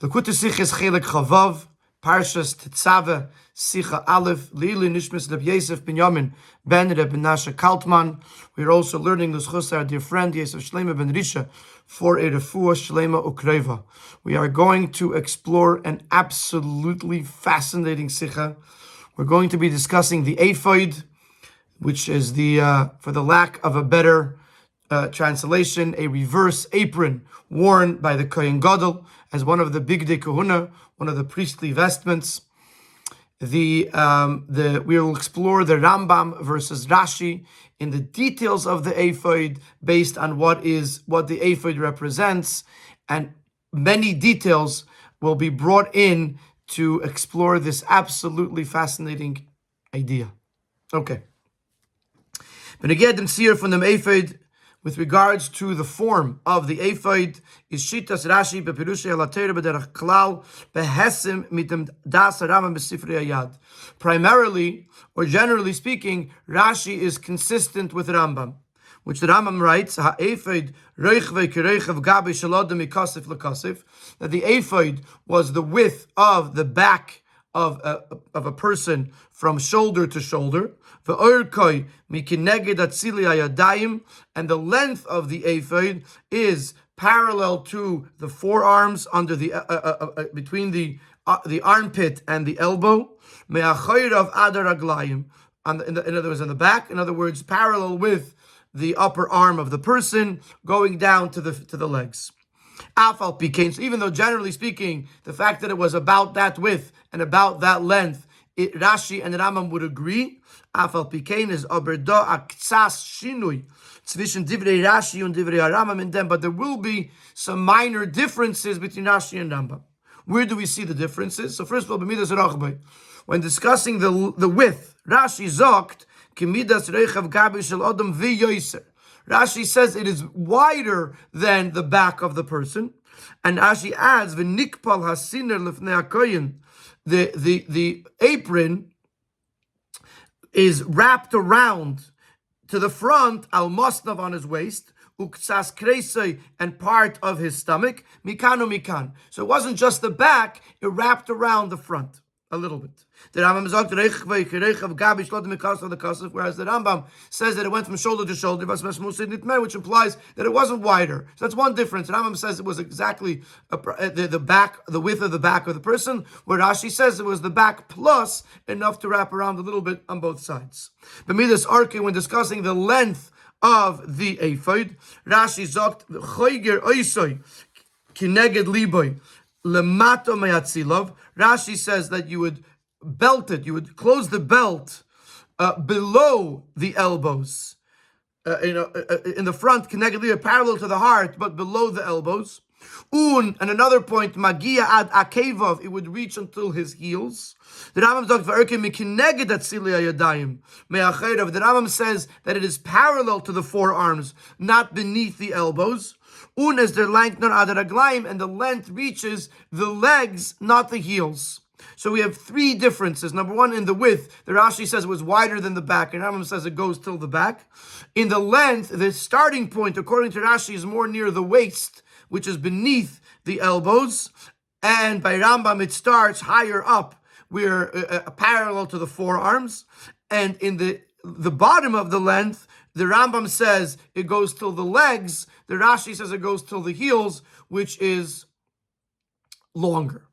L'kutei Sichos Chelek Chavav, Parshas Tetzave, Sicha Aleph, Lili Nishmas Reb Yosef Binyamin ben Reb Menashe Kaltman. We are also learning the Schus our dear friend Yosef Shleima ben Risha for a refuah Shleima Ukreva. We are going to explore an absolutely fascinating Sicha. We're going to be discussing the ephod, which is the, for the lack of a better translation, a reverse apron worn by the Kohen Gadol as one of the Bigdei Kahuna, one of the priestly vestments. We will explore the Rambam versus Rashi in the details of the ephod based on what the ephod represents, and many details will be brought in to explore this absolutely fascinating idea. Okay. But again, the seer from the ephod, with regards to the form of the ephod, is Shitas Rashi bePirushay Alatera b'derech klal behesim mitem das Rambam b'sifrei Hayad. Primarily, or generally speaking, Rashi is consistent with Rambam, which the Rambam writes, Ha-ephod reichvei kireichav gabi shalodem mikasif lekasif, that the ephod was the width of the back of a person from shoulder to shoulder, and the length of the ephod is parallel to the forearms under the between the armpit and the elbow. In other words, on the back. In other words, parallel with the upper arm of the person, going down to the legs. So even though generally speaking, the fact that it was about that width and about that length, Rashi and Rambam would agree. Afal Pikein is aberda aktsas shinui zwischen divrei Rashi and divrei Rambam in them, but there will be some minor differences between Rashi and Rambam. Where do we see the differences? So first of all, b'midas rachbei, when discussing the width, Rashi zokt kemidas reichav gabi shel adam v'yoser. Rashi says it is wider than the back of the person, and Rashi adds v'nikpal hasiner lefnei hakoyin. The apron is wrapped around to the front, al mosnav on his waist, uktsas kreisei, and part of his stomach, mikanu mikan. So it wasn't just the back, it wrapped around the front a little bit. The Rambam sagt reichav gabi shlodem mikasef lekasef, whereas the Rambam says that it went from shoulder to shoulder, which implies that it wasn't wider. So that's one difference. The Rambam says it was exactly the width of the back of the person, where Rashi says it was the back plus enough to wrap around a little bit on both sides. B'midas arke, when discussing the length of the ephod, Rashi sagt choiger oisoi kineged liboy lemato meyatzilov. Rashi says that you would belt it, you would close the belt below the elbows, in the front, kineged, parallel to the heart, but below the elbows. And another point, magia ad akevov, it would reach until his heels. The Rambam says that it is parallel to the forearms, not beneath the elbows. As their length, and the length reaches the legs, not the heels. So we have three differences. Number one, in the width, the Rashi says it was wider than the back, and Rambam says it goes till the back. In the length, the starting point, according to Rashi, is more near the waist, which is beneath the elbows, and by Rambam it starts higher up, where parallel to the forearms, and in the bottom of the length, the Rambam says it goes till the legs. The Rashi says it goes till the heels, which is longer.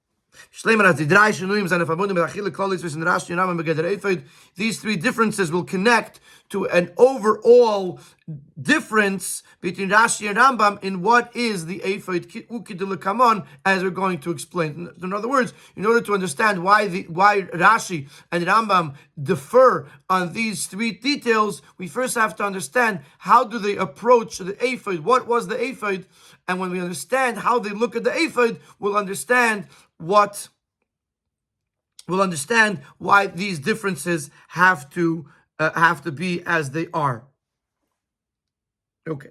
These three differences will connect to an overall difference between Rashi and Rambam in what is the ephod ukidulakamon, as we're going to explain. In other words, in order to understand why Rashi and Rambam differ on these three details, we first have to understand how do they approach the ephod. What was the ephod? And when we understand how they look at the ephod, we'll understand why these differences have to be as they are. Okay.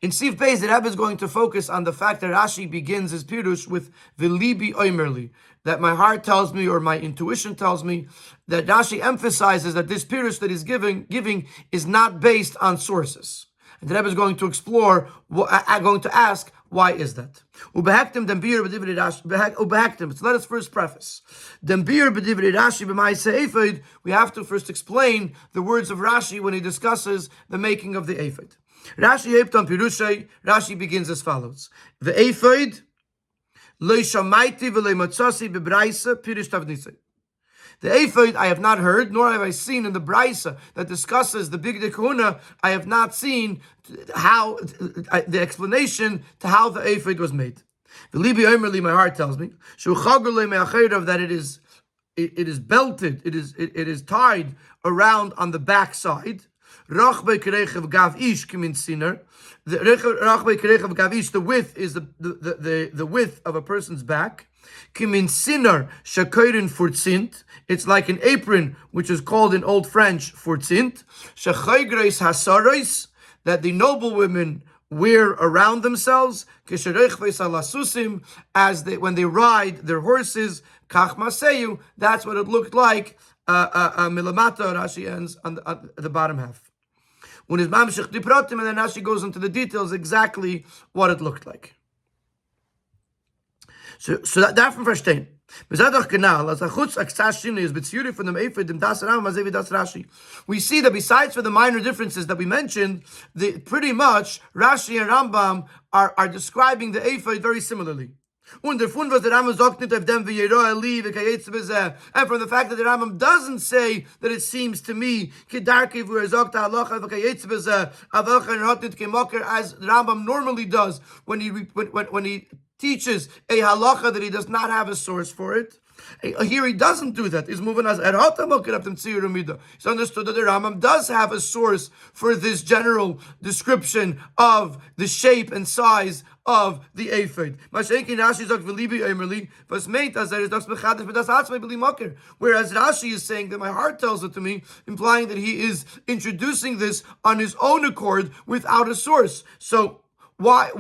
In Sif Beis, the Rabbi is going to focus on the fact that Rashi begins his pirush with "V'libi oimerli," that my heart tells me, or my intuition tells me, that Rashi emphasizes that this pirush that he's giving is not based on sources. And the Rebbe is going to explore, going to ask, Why is that? Ubehektim dembir b'divrei Rashi. Ubehektim. So let us first preface. Dembir b'divrei Rashi b'ma'aseh ephod. We have to first explain the words of Rashi when he discusses the making of the ephod. Rashi hepton pirushay. Rashi begins as follows: the ephod lo shamaiti v'lo matzasi b'braisa pirush tavnisay. The ephod I have not heard, nor have I seen in the Braisa that discusses the Big Kahuna. I have not seen how the explanation to how the ephod was made. The Libi Omerli, my heart tells me, that it is belted, it is tied around on the back side. The width is the width of a person's back. It's like an apron, which is called in Old French furtzint. That the noble women wear around themselves, as when they ride their horses. That's what it looked like. Milamata, Rashi ends on the bottom half. When his mamshich dipratim, and then Rashi goes into the details exactly what it looked like. So that from verstehen. We see that besides for the minor differences that we mentioned, pretty much Rashi and Rambam are describing the ephod very similarly. And from the fact that the Rambam doesn't say that it seems to me as the Rambam normally does when he teaches a halacha that he does not have a source for it. Here he doesn't do that. He's moving us. He's understood that the Rambam does have a source for this general description of the shape and size of the ephod. Whereas Rashi is saying that my heart tells it to me, implying that he is introducing this on his own accord without a source. So why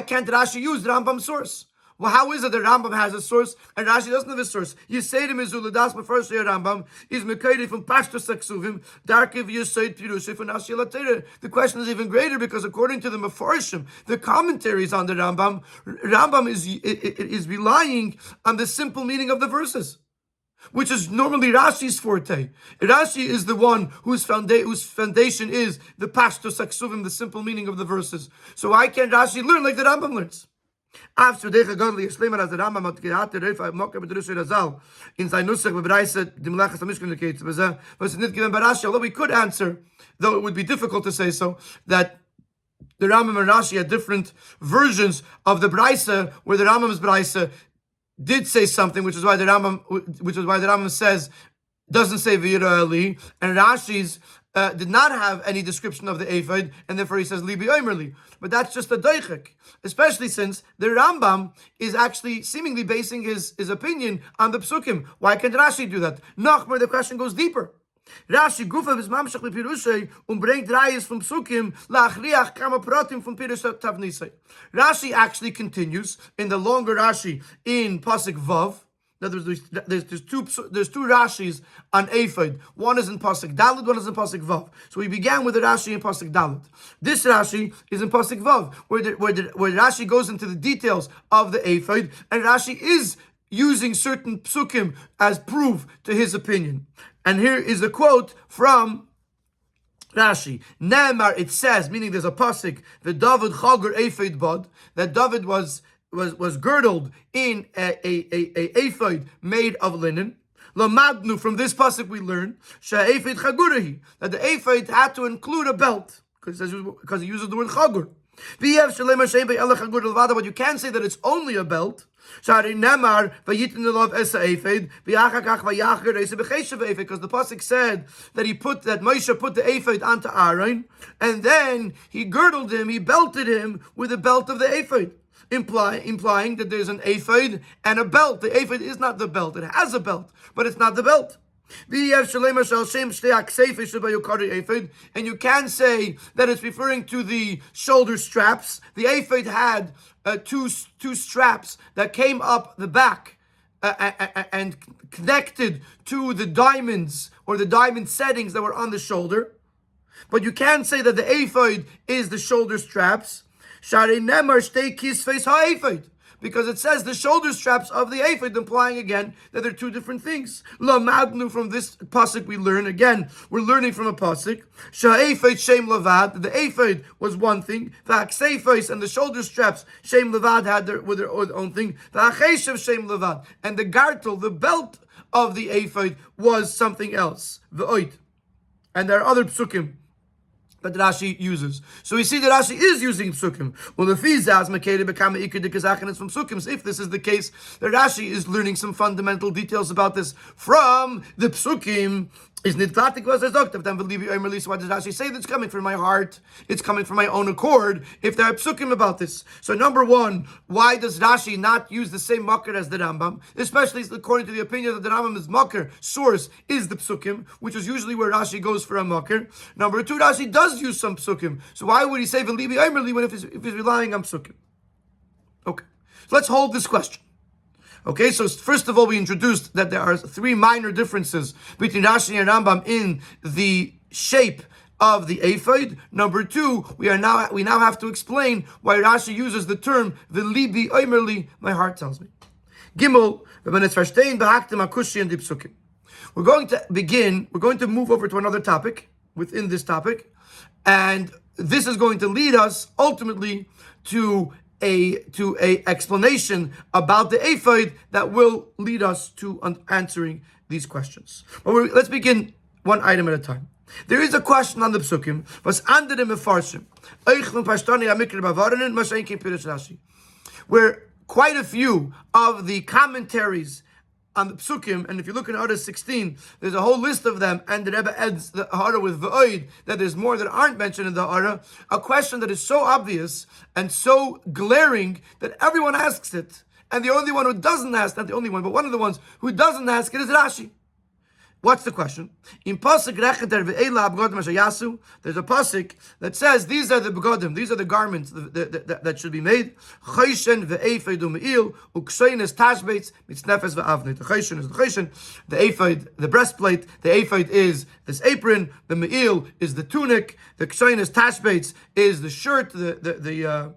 can't Rashi use the Rambam source? Well, how is it that Rambam has a source and Rashi doesn't have a source? You say to Mizuladas, but first year Rambam is Mekaidi from Pashto Saksuvim, Darkiv Yusaid Pirushi from Rashi Latera. The question is even greater because according to the Mefarshim, the commentaries on the Rambam is relying on the simple meaning of the verses, which is normally Rashi's forte. Rashi is the one whose foundation is the Pashto Saksuvim, the simple meaning of the verses. So why can't Rashi learn like the Rambam learns? What we could answer, though it would be difficult to say so, that the Rambam and Rashi had different versions of the Braisa, where the Rambam's Braisa did say something, which is why the Rambam says, doesn't say V'yira Ali, and Rashi's did not have any description of the ephod, and therefore he says Libi Omerli. But that's just a doichik, especially since the Rambam is actually seemingly basing his opinion on the psukim. Why can't Rashi do that? Nachmer, the question goes deeper. Rashi gufa is mamshach lepirushay bringt rayis from psukim laachriach kama pratim from pirush tavnisay. Rashi actually continues in the longer Rashi in pasuk vav. There's two Rashis on ephod. One is in pasuk Dalet, one is in pasuk Vav. So we began with the Rashi in pasuk Dalet. This Rashi is in pasuk Vav, where Rashi goes into the details of the ephod, and Rashi is using certain psukim as proof to his opinion. And here is a quote from Rashi. Ne'emar, it says, meaning there's a pasuk, the David chagur ephod bod, that David was girdled in a ephod made of linen. Lamadnu, from this pasuk we learn she'ephod chagurahi, that the ephod had to include a belt because he uses the word chagur. But you can't say that it's only a belt. Because the pasuk said that Moshe put the ephod onto Aaron, and then he girdled him, he belted him with the belt of the ephod. Implying that there's an ephod and a belt. The ephod is not the belt. It has a belt, but it's not the belt. And you can say that it's referring to the shoulder straps. The ephod had two straps that came up the back and connected to the diamonds or the diamond settings that were on the shoulder. But you can say that the ephod is the shoulder straps. Shari nemar shtei kisveis ha'ephod. Because it says the shoulder straps of the ephod, implying again that they're two different things. Lamadnu, from this pasuk we learn, again, we're learning from a pasuk. Sha'ephod shem levad, the ephod was one thing. V'aksefos, and the shoulder straps, shem levad, had their own thing. V'acheshav shem levad, and the gartel, the belt of the ephod, was something else. V'oid. And there are other psukim that Rashi uses. So we see that Rashi is using psukim. Well, the fizaz makeda bekama ikar dikazachan is from psukim. So if this is the case, that Rashi is learning some fundamental details about this from the psukim. Is nitlatik was as doctor? Then believe you, Emerly. So why does Rashi say that's coming from my heart? It's coming from my own accord. If there are psukim about this, so number one, why does Rashi not use the same makar as the Rambam? Especially according to the opinion that the Rambam is makar source is the psukim, which is usually where Rashi goes for a makar. Number two, Rashi does use some psukim. So why would he say believe you, Emerly if he's relying on psukim? Okay, so let's hold this question. Okay, so first of all, we introduced that there are three minor differences between Rashi and Rambam in the shape of the ephod. Number two, we now have to explain why Rashi uses the term "v'libi oimerli," my heart tells me. Gimel, we're going to begin. We're going to move over to another topic within this topic, and this is going to lead us ultimately to a explanation about the ephod that will lead us to answering these questions. But let's begin one item at a time. There is a question on the psukim. Was andere mefarshim, where quite a few of the commentaries on the psukim, and if you look in Hara 16, there's a whole list of them, and the Rebbe adds the Hara with V'oid, that there's more that aren't mentioned in the Hara, a question that is so obvious and so glaring that everyone asks it, and the only one who doesn't ask, not the only one, but one of the ones who doesn't ask it is Rashi. What's the question? In pasuk there's a pasuk that says these are the begodim, these are the garments that should be made. Chayshen ve'ephod u'me'il u'ksheines tashbeitz mitznefes ve'avnei. The chayshen is the chayshen, the ephod, the breastplate. The ephod is this apron. The me'il is the tunic. The ksheines tashbeitz is the shirt, the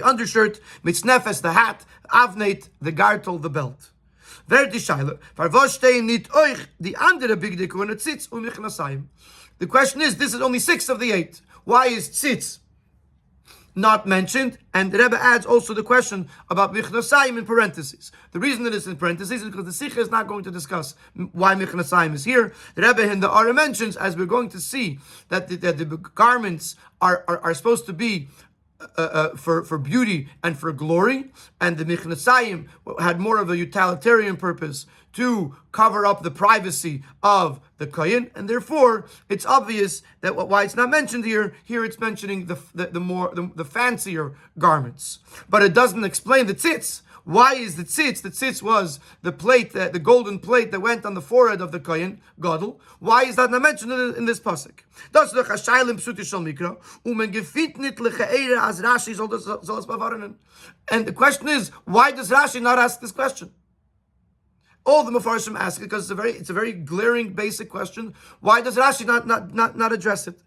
undershirt. Mitznefes, the hat. Avneit, the gartel, the belt. The question is, this is only 6 of the 8. Why is tzitz not mentioned? And the Rebbe adds also the question about michnasayim in parentheses. The reason that it's in parentheses is because the Sikha is not going to discuss why michnasayim is here. The Rebbe in the Ara mentions, as we're going to see, that the garments are supposed to be for beauty and for glory, and the Michnasayim had more of a utilitarian purpose to cover up the privacy of the Kohen, and therefore it's obvious that why it's not mentioned here. Here it's mentioning the fancier garments, but it doesn't explain the tzitz. Why is the tzitz? The tzitz was the plate, the golden plate that went on the forehead of the Kohen Gadol. Why is that not mentioned in this pasuk? And the question is, why does Rashi not ask this question? All the Mefarshim ask it because it's a very glaring, basic question. Why does Rashi not address it?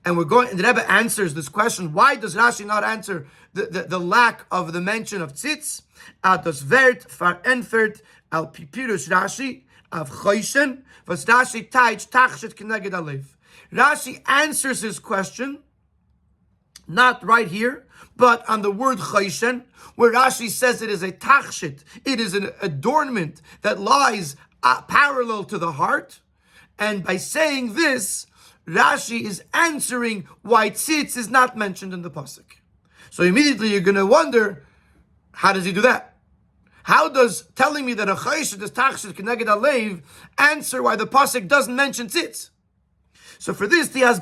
And the Rebbe answers this question. Why does Rashi not answer the lack of the mention of tzitz? Ados vert far enfert al pipirush Rashi of choishen was Rashi taich tachshit keneged alev. Rashi answers his question, not right here, but on the word choishen, where Rashi says it is a tachshit, it is an adornment that lies parallel to the heart, and by saying this, Rashi is answering why tzitz is not mentioned in the pasuk. So immediately you're going to wonder, how does he do that? How does telling me that a chayshet is tachshit keneged alev answer why the pasuk doesn't mention tzitz? So for this, you're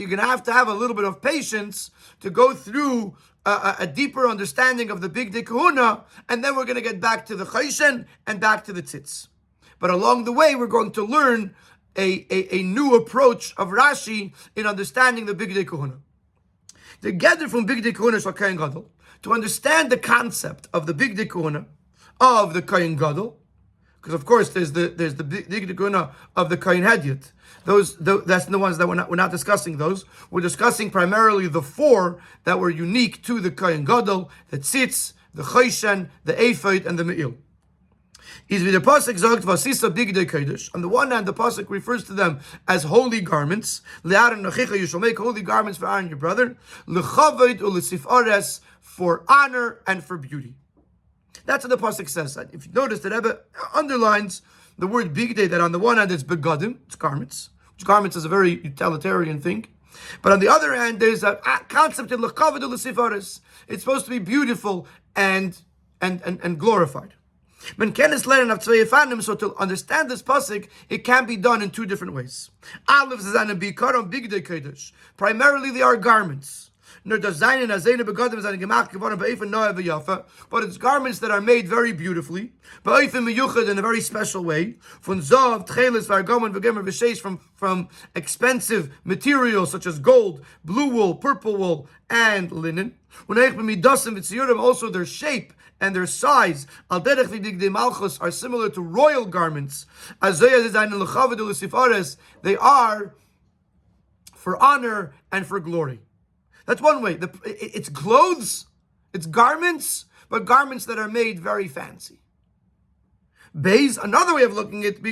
going to have a little bit of patience to go through a deeper understanding of the big Dei Kahuna, and then we're going to get back to the chayshen and back to the tzitz. But along the way, we're going to learn a new approach of Rashi in understanding the Big Dei Kahuna. Together from Big Dei Kahuna Shal Kohen Gadol, to understand the concept of the Big Dei Kahuna of the Kohen Gadol, Because of course there's the big guna of the Kohen Hedyot. That's the ones that we're not discussing those. We're discussing primarily the 4 that were unique to the Kohen Gadol: the tzitz, the choshen, the ephod, and the me'il. Is with the pasuk sagt vasisa bigdei kodesh. On the one hand, the pasuk refers to them as holy garments. Le'aron nachicha, you shall make holy garments for Aaron your brother. Lechavod ulesifares, for honor and for beauty. That's what the pasuk says. If you notice, the Rebbe underlines the word bigdei, that on the one hand it's begadim, it's garments, which garments is a very utilitarian thing. But on the other hand, there's a concept in lechavod ulesifares. It's supposed to be beautiful and glorified. So to understand this pasuk, it can be done in 2 different ways. Primarily, they are garments. But it's garments that are made very beautifully, in a very special way, from expensive materials such as gold, blue wool, purple wool, and linen. Also, their shape and their size are similar to royal garments. They are for honor and for glory. That's one way. It's clothes, it's garments, but garments that are made very fancy. Beis, another way of looking at it,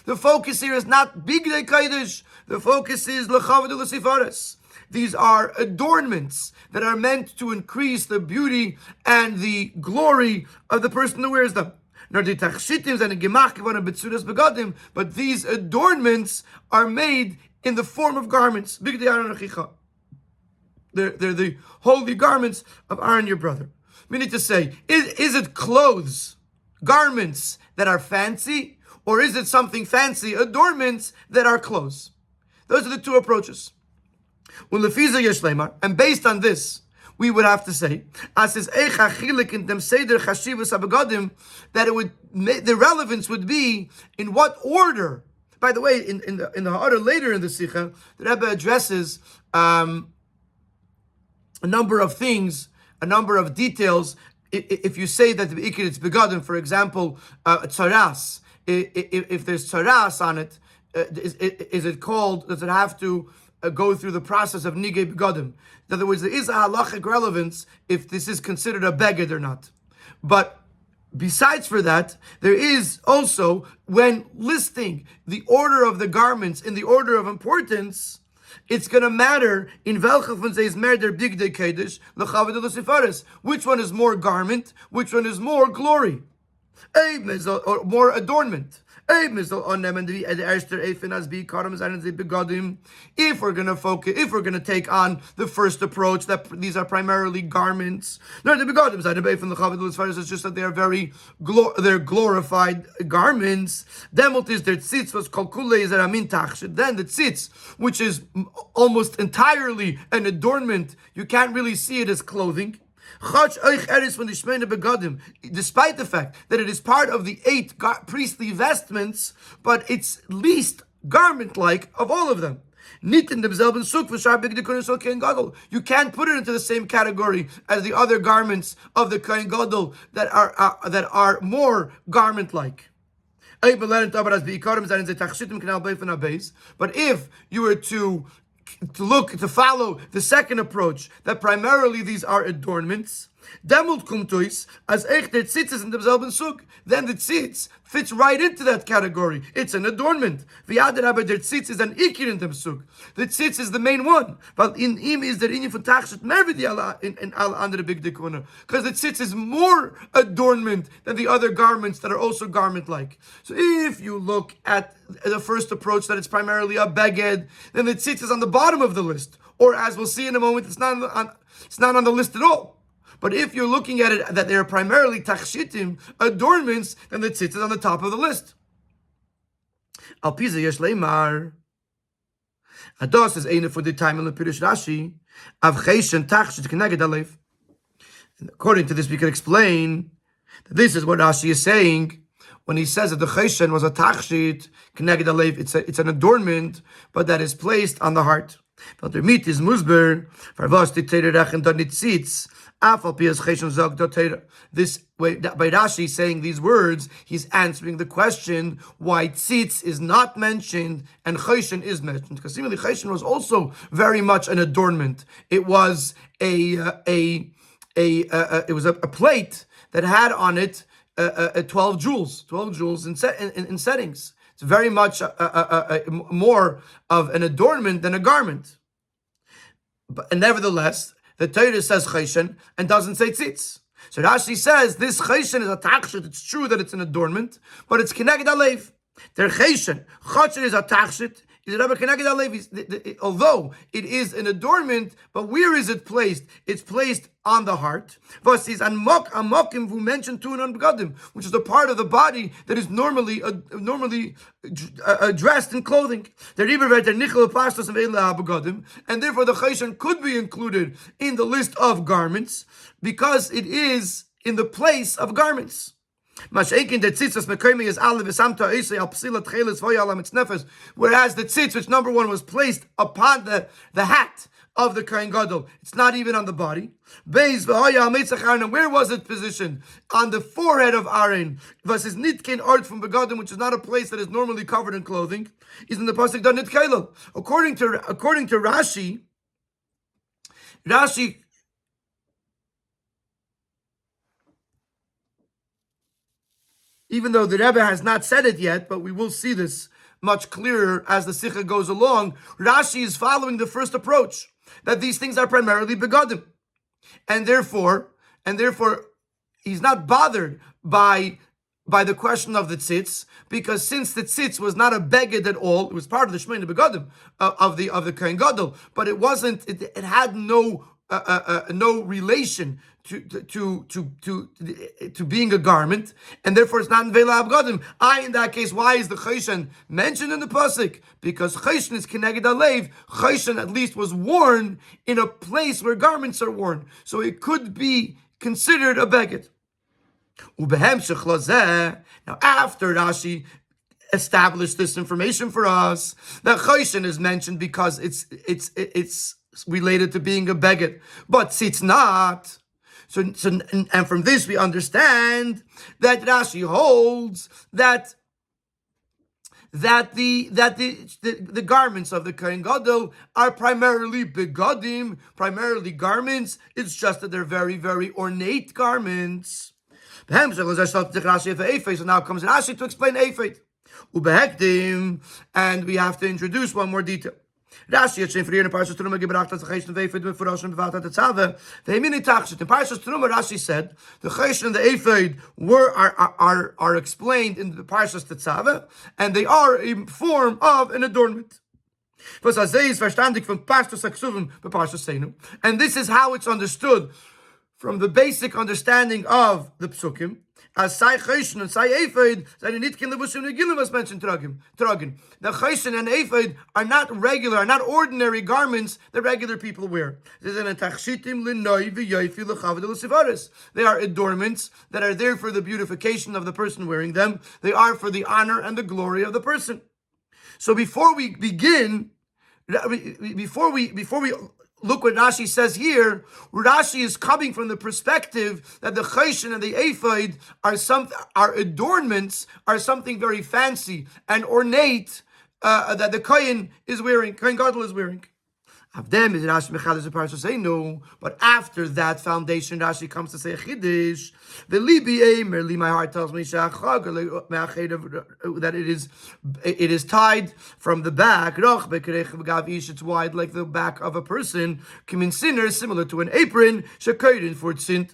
the focus here is not bigdei kodesh, the focus is lechavod ulesifares. These are adornments that are meant to increase the beauty and the glory of the person who wears them. But these adornments are made in the form of garments. They're the holy garments of Aaron your brother. Meaning to say, is it clothes, garments that are fancy, or is it something fancy, adornments that are clothes? Those are the 2 approaches. And based on this, we would have to say that the relevance would be in what order. By the way, in the order later in the Sikha, the Rebbe addresses a number of things, a number of details. If you say that the Ikir it's begadim, for example, tzaras, if there's tzaras on it, is it called? Does it have to go through the process of nigei begadim? In other words, there is a halachic relevance if this is considered a beged or not. But besides for that, there is also, when listing the order of the garments in the order of importance, it's going to matter in welche von sie is mehr der bigdei kodesh lechavod ulesifares. Which one is more garment? Which one is more glory? Or more adornment? If we're going to focus, if we're going to take on the first approach, that these are primarily garments. No, the begadim side from the chavod ulesifares is just that they are they're glorified garments. Then what is their tzitz was kalkule is amin tachshit. Then the tzitz, which is almost entirely an adornment, you can't really see it as clothing. Despite the fact that it is part of the 8 priestly vestments, but it's least garment-like of all of them. You can't put it into the same category as the other garments of the Kohen Gadol that are more garment-like. But if you were to follow the second approach, that primarily these are adornments, then the tzitz fits right into that category. It's an adornment. The tzitz is an ikir in dem sug. The tzitz is the main one. But in im is the inyan for tachshit mervidi in al andere big dekuna. Because the tzitz is more adornment than the other garments that are also garment-like. So if you look at the first approach, that it's primarily a beged, then the tzitz is on the bottom of the list. Or as we'll see in a moment, it's not on the list at all. But if you're looking at it that they're primarily tachshitim, adornments, then the tzitz is on the top of the list. Al piza yesh leimar. Ados is eine for the time in the Pirush Rashi. Av cheishen tachshit keneged alev. According to this, we can explain that this is what Rashi is saying when he says that the cheishen was a tachshit keneged alev. It's an adornment, but that is placed on the heart. But the meat is musber. Farvas dictated rechen dort nit tzitz. This way, by Rashi saying these words, he's answering the question why tzitz is not mentioned and choshen is mentioned. Because seemingly choshen was also very much an adornment. It was a plate that had on it 12 jewels in settings. It's very much more of an adornment than a garment. And nevertheless, the Torah says choshen and doesn't say tzitz. So Rashi says this choshen is a tachshit. It's true that it's an adornment, but it's keneged alev. Der choshen is a tachshit. Although it is an adornment, but where is it placed? It's placed on the heart. Was is amokim who mentioned tunan begadim, which is the part of the body that is normally dressed in clothing. And therefore the choshen could be included in the list of garments because it is in the place of garments. Whereas the tzitz, which number one was placed upon the hat of the Kohen Gadol, it's not even on the body. And where was it positioned? On the forehead of Aaron. Versus nitkin art from begadim, which is not a place that is normally covered in clothing, is in the pasuk done nitkailel. According to Rashi, even though the Rebbe has not said it yet, but we will see this much clearer as the Sikha goes along, Rashi is following the first approach, that these things are primarily begadim. And therefore, he's not bothered by the question of the tzitz, because since the tzitz was not a beged at all, it was part of the Shmeina begadim of the Kohen Gadol, but it wasn't. It had no relation to being a garment, and therefore it's not in Vela Abgadim. In that case, why is the choshen mentioned in the pasuk? Because choshen is keneged alev. Choshen at least was worn in a place where garments are worn, so it could be considered a beged. Now, after Rashi established this information for us, that choshen is mentioned because it's related to being a beged, but it's not. So, and from this we understand that Rashi holds that the garments of the Kohen Gadol are primarily begadim, primarily garments. It's just that they're very, very ornate garments. So now comes Rashi to explain ephod. And we have to introduce one more detail. Rashi hat schon früher in Parshas Teruma gebracht, dass the Choshen and the Ephod were Forosh and Bevat Tetzave. The Hemini Tachshit. In Parshas Teruma, Rashi said the Choshen and the Ephod are explained in the Parshas Tetzave, and they are a form of an adornment. And this is how it's understood from the basic understanding of the Psukim. As Sai Choshen and Sai Ephod, seine Nitkin Levushim Negilim was mentioned Tragim. The Choshen and Ephod are not ordinary garments that regular people wear. They are adornments that are there for the beautification of the person wearing them. They are for the honor and the glory of the person. So before we begin, before we look what Rashi says here. Rashi is coming from the perspective that the choshen and the ephod are adornments, are something very fancy and ornate that the Kohen Gadol is wearing. But after that foundation, Rashi comes to say Chiddush. The libi aimer, my heart tells me that it is tied from the back. It's wide like the back of a person. Kimin sinner, similar to an apron. For tzint.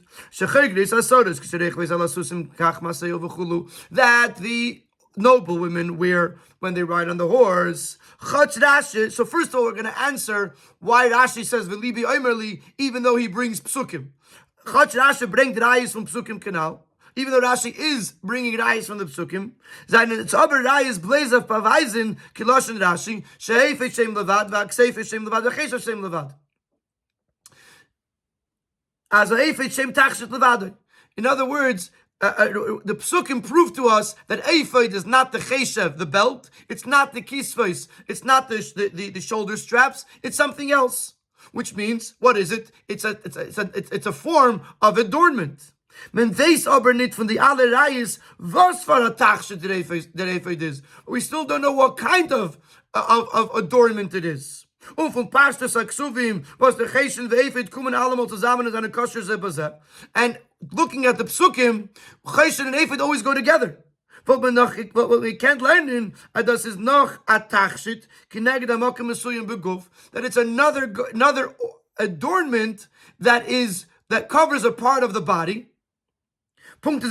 That the noble women wear when they ride on the horse. So first of all, we're going to answer why Rashi says V'libi Omerli, even though he brings psukim. Rashi brings rayis from psukim canal. Even though Rashi is bringing rayis from the psukim, it's other rayis blaze of pavaisen kiloshin Rashi she'efet shem levad v'aksefet shem levad v'chesef shem levad. As a efet shem tachshit levad. In other words, the psukim prove to us that ephod is not the cheshev, the belt. It's not the kisvos. It's not the shoulder straps. It's something else. which means, what is it? It's a form of adornment. Men wees aber nicht von die alle Reis, was für a Tachshit der Ephod is. We still don't know what kind of adornment it is. Und von Pashtus Aksuvim, was der Cheshen ve'Ephod kommen allemal zusammen in seine kosher Zebazeh. And looking at the Psukim, Cheshen and Ephod always go together. What we can't learn in das is noch a Tachshit, kineged amokim mesuyim beguf, that it's another adornment that covers a part of the body. And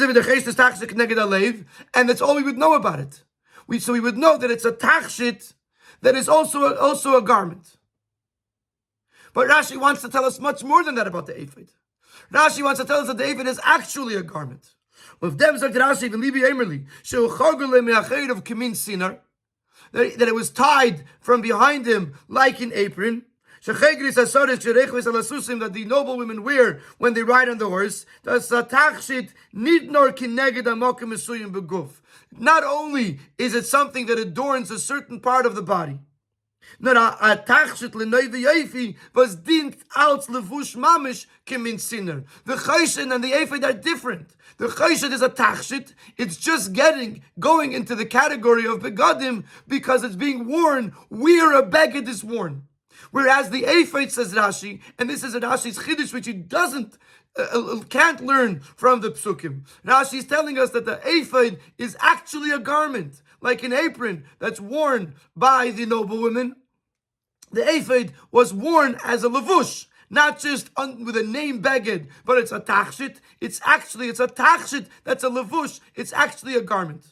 that's all we would know about it. So we would know that it's a tachshit that is also a garment. But Rashi wants to tell us much more than that about the ephod. Rashi wants to tell us that the ephod is actually a garment. With them sagt Rashi, even Libi Emerli, that it was tied from behind him like an apron. That the noble women wear when they ride on the horse. Not only is it something that adorns a certain part of the body, the chayshon and the ephod are different. The chayshon is a tachshit. It's just going into the category of begadim because it's being worn where a beged is worn. Whereas the ephod, says Rashi, and this is a Rashi's chiddush which he can't learn from the psukim. Rashi is telling us that the ephod is actually a garment, like an apron that's worn by the noble women. The ephod was worn as a levush, not just with a name beged, but it's a tachshit. It's a tachshit that's a levush. It's actually a garment.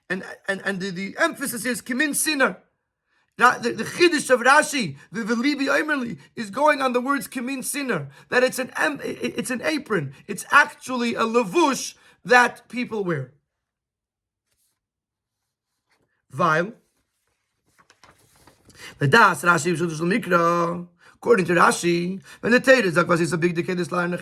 And the emphasis is kimin sinner. The chiddush of Rashi, the Libi Omerli, is going on the words kimin sinner, that it's an apron. It's actually a levush that people wear. Weil the das Rashi mikra. According to Rashi, when the Tetzave is a big decade, when the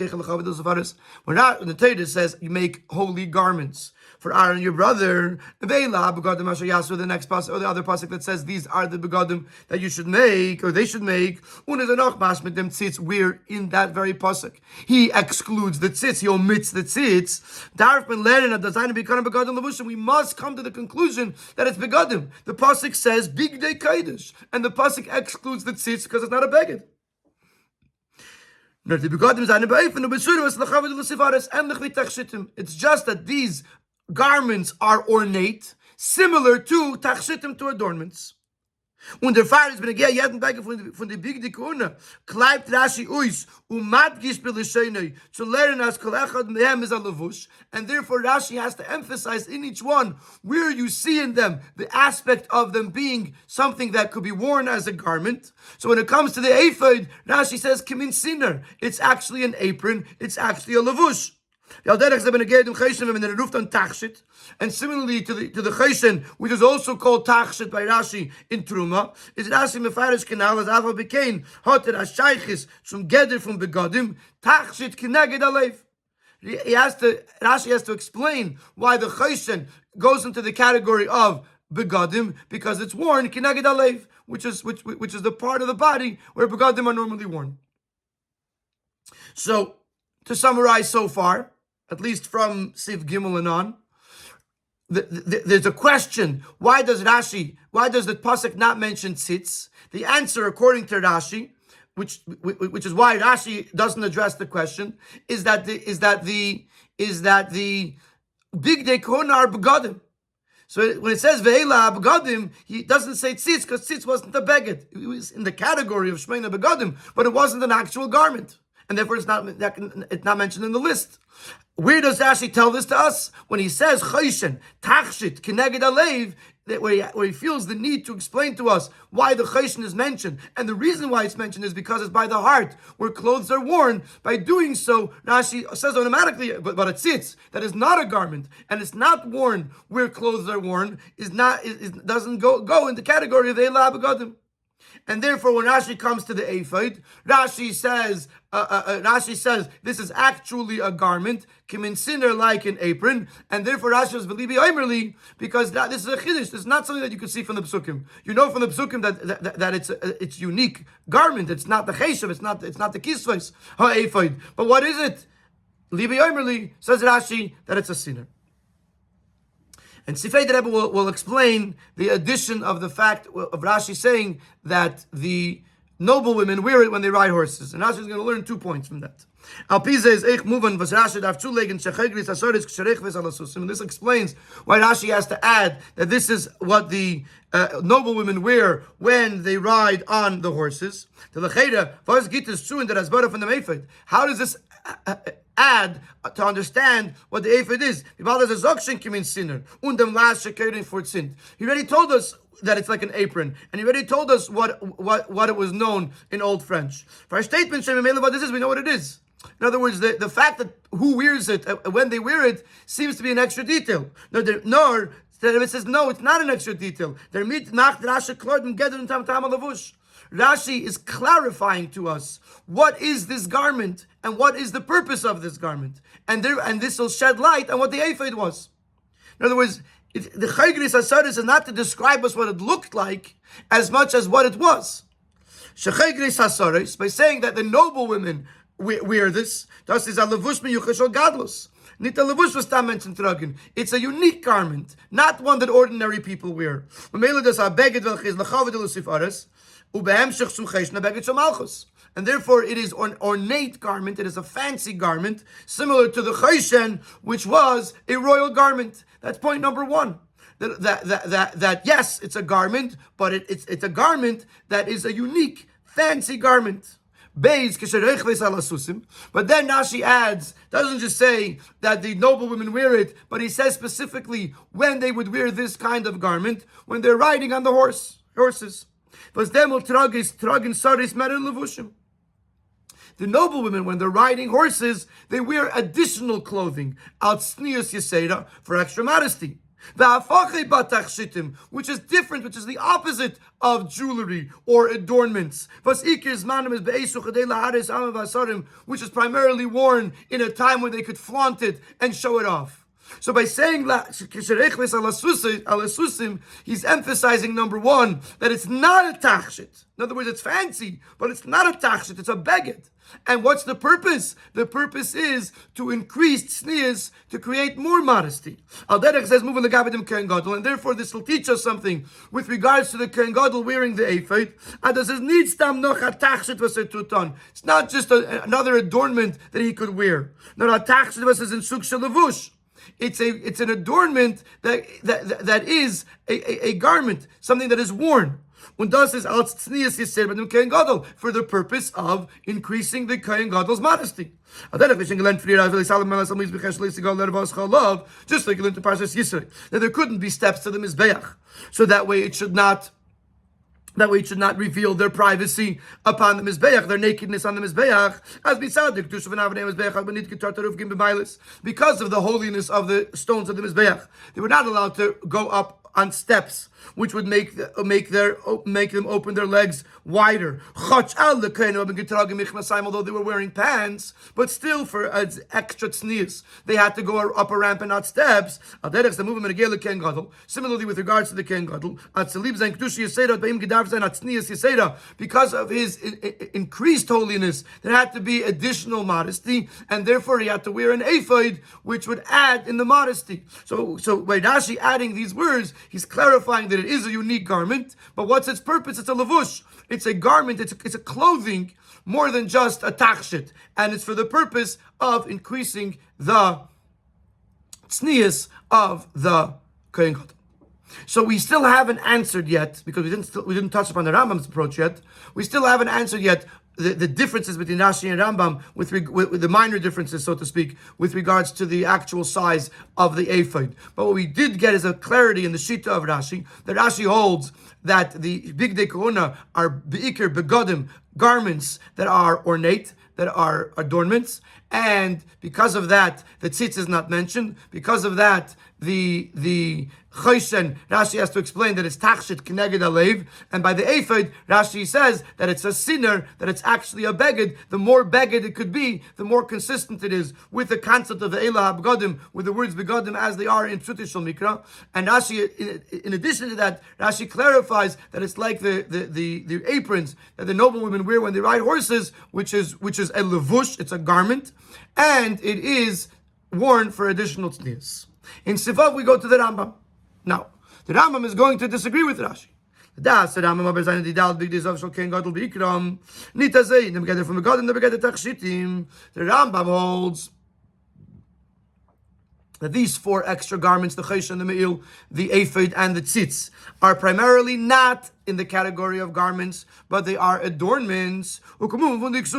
Tetzave says you make holy garments for Aaron your brother, the next pasuk or the other pasuk that says these are the begadim that you should make or they should make. We're in that very pasuk. He excludes the tzitz, he omits the tzitz. We must come to the conclusion that it's begadim. The pasuk says big day kaidish, and the pasuk excludes the tzitz because it's not a beged. It's just that these garments are ornate, similar to tachshitim, to adornments. Und der Pfarrer ist bin jeden Tag von der Big Dikuna kleibt Rashi us madgish bilishene to learn as kol echad mehem is a levush, and therefore Rashi has to emphasize in each one where you see in them the aspect of them being something that could be worn as a garment. So when it comes to the ephod, Rashi says kimin sinner, it's actually an apron, it's actually a levush. And similarly to the cheshen, which is also called tachshit by Rashi in Truma, is Rashi mefarish kanal as Ava bekain hoter ashaychis from geder from begadim tachshit kineged alev. Rashi has to explain why the cheshen goes into the category of begadim because it's worn kineged alev, which is the part of the body where begadim are normally worn. So to summarize so far, at least from Siv Gimel and on, there's a question: why does the pasuk not mention tzitz? The answer, according to Rashi, which is why Rashi doesn't address the question, is that the big day kona are begadim. So when it says ve'ela begadim, he doesn't say tzitz because tzitz wasn't a beged. It was in the category of shmeina begadim, but it wasn't an actual garment, and therefore it's not mentioned in the list. Where does Rashi tell this to us? When he says chayshon, tachshit, kineged alev, where he feels the need to explain to us why the chayshon is mentioned. And the reason why it's mentioned is because it's by the heart, where clothes are worn. By doing so, Rashi says automatically, but a tzitz, that is not a garment, and it's not worn where clothes are worn, doesn't go in the category of Eila Begadim. And therefore, when Rashi comes to the ephod, Rashi says this is actually a garment, kimin sinner, like an apron, and therefore Rashi was believing oimerly, because this is a chiddush. This is not something that you can see from the psukim. You know from the psukim that it's unique garment. It's not the cheshav. It's not the kisvos ha-ephod. But what is it? Libi oimerly, says Rashi, that it's a sinner. And Sifei the Rebbe will explain the addition of the fact of Rashi saying that the noble women wear it when they ride horses. And Rashi is going to learn 2 points from that. And this explains why Rashi has to add that this is what the noble women wear when they ride on the horses. How does this add to understand what the ephod is? He already told us that it's like an apron, and he already told us what it was known in Old French. For our statement, what this is, we know what it is. In other words, the fact that who wears it, when they wear it, seems to be an extra detail. It says, no, it's not an extra detail. Rashi is clarifying to us what is this garment and what is the purpose of this garment. And this will shed light on what the ephod was. In other words, the Chagris Hasaris is not to describe us what it looked like as much as what it was. Shechagris Hasaris, by saying that the noble women wear this, das is a levush miyuchas gadlus. Nita levush was mentioned tragen. It's a unique garment, not one that ordinary people wear. And therefore it is an ornate garment, it is a fancy garment, similar to the Chayshen, which was a royal garment. That's point number one. That yes, it's a garment, but it's a garment that is a unique, fancy garment. But then Rashi adds, doesn't just say that the noble women wear it, but he says specifically when they would wear this kind of garment, when they're riding on the horses. The noble women, when they're riding horses, they wear additional clothing, for extra modesty. Which is different, which is the opposite of jewelry or adornments. Which is primarily worn in a time when they could flaunt it and show it off. So by saying he's emphasizing, number one, that it's not a tachshit. In other words, it's fancy, but it's not a tachshit, it's a beged. And what's the purpose? The purpose is to increase tznius, to create more modesty. Al derech says, "Move on the gabadim kohen gadol," and therefore this will teach us something with regards to the kohen gadol wearing the ephod. And this is nidstam noch a tachshit v'setuton. It's not just another adornment that he could wear. No, a tachshit v'ses in suk shelavush. It's an adornment that is a garment, something that is worn. Und das ist als tznius yisir mit dem kohen gadol, for the purpose of increasing the kohen gadol's modesty. Just like you learned to Parshas Yisro, that there couldn't be steps to the mizbeach, so that way it should not reveal their privacy upon the Mizbeach, their nakedness on the Mizbeach, because of the holiness of the stones of the Mizbeach. They were not allowed to go up on steps, which would make them open their legs wider. Although they were wearing pants, but still for extra tznius, they had to go up a ramp and not steps. Similarly, with regards to the Kohen Gadol, because of his increased holiness, there had to be additional modesty, and therefore he had to wear an ephod, which would add in the modesty. So by Rashi adding these words, he's clarifying that it is a unique garment, but what's its purpose? It's a levush. It's a garment, it's a clothing, more than just a tachshit. And it's for the purpose of increasing the tznius of the Kohen Gadol. So we still haven't answered yet, because we didn't touch upon the Rambam's approach yet. We still haven't answered yet the differences between Rashi and Rambam, with the minor differences, so to speak, with regards to the actual size of the ephod. But what we did get is a clarity in the Shita of Rashi, that Rashi holds that the Bigdei Kahuna are beikir begodim, garments that are ornate, that are adornments, and because of that, the tzitz is not mentioned. Because of that, the Choshen, Rashi has to explain that it's Tachshit Keneged Alev, and by the Ephod, Rashi says that it's a sinner, that it's actually a beged. The more beged it could be, the more consistent it is with the concept of the Elah HaBegadim, with the words Begadim as they are in Pshutei Shel Mikra. And Rashi, in addition to that, Rashi clarifies that it's like the aprons that the noblewomen wear when they ride horses, which is a levush, it's a garment, and it is worn for additional tznius. In Sivav, we go to the Rambam. Now, the Rambam is going to disagree with Rashi. Das Rambam aber seine die Dal big days of Shulchan Gadol Bikram. Nita say, never get it from God and never get it Tachshitim. The Rambam holds that these four extra garments, the Choshen, the Me'il, the Ephod, and the Tzitz, are primarily not in the category of garments, but they are adornments. And it's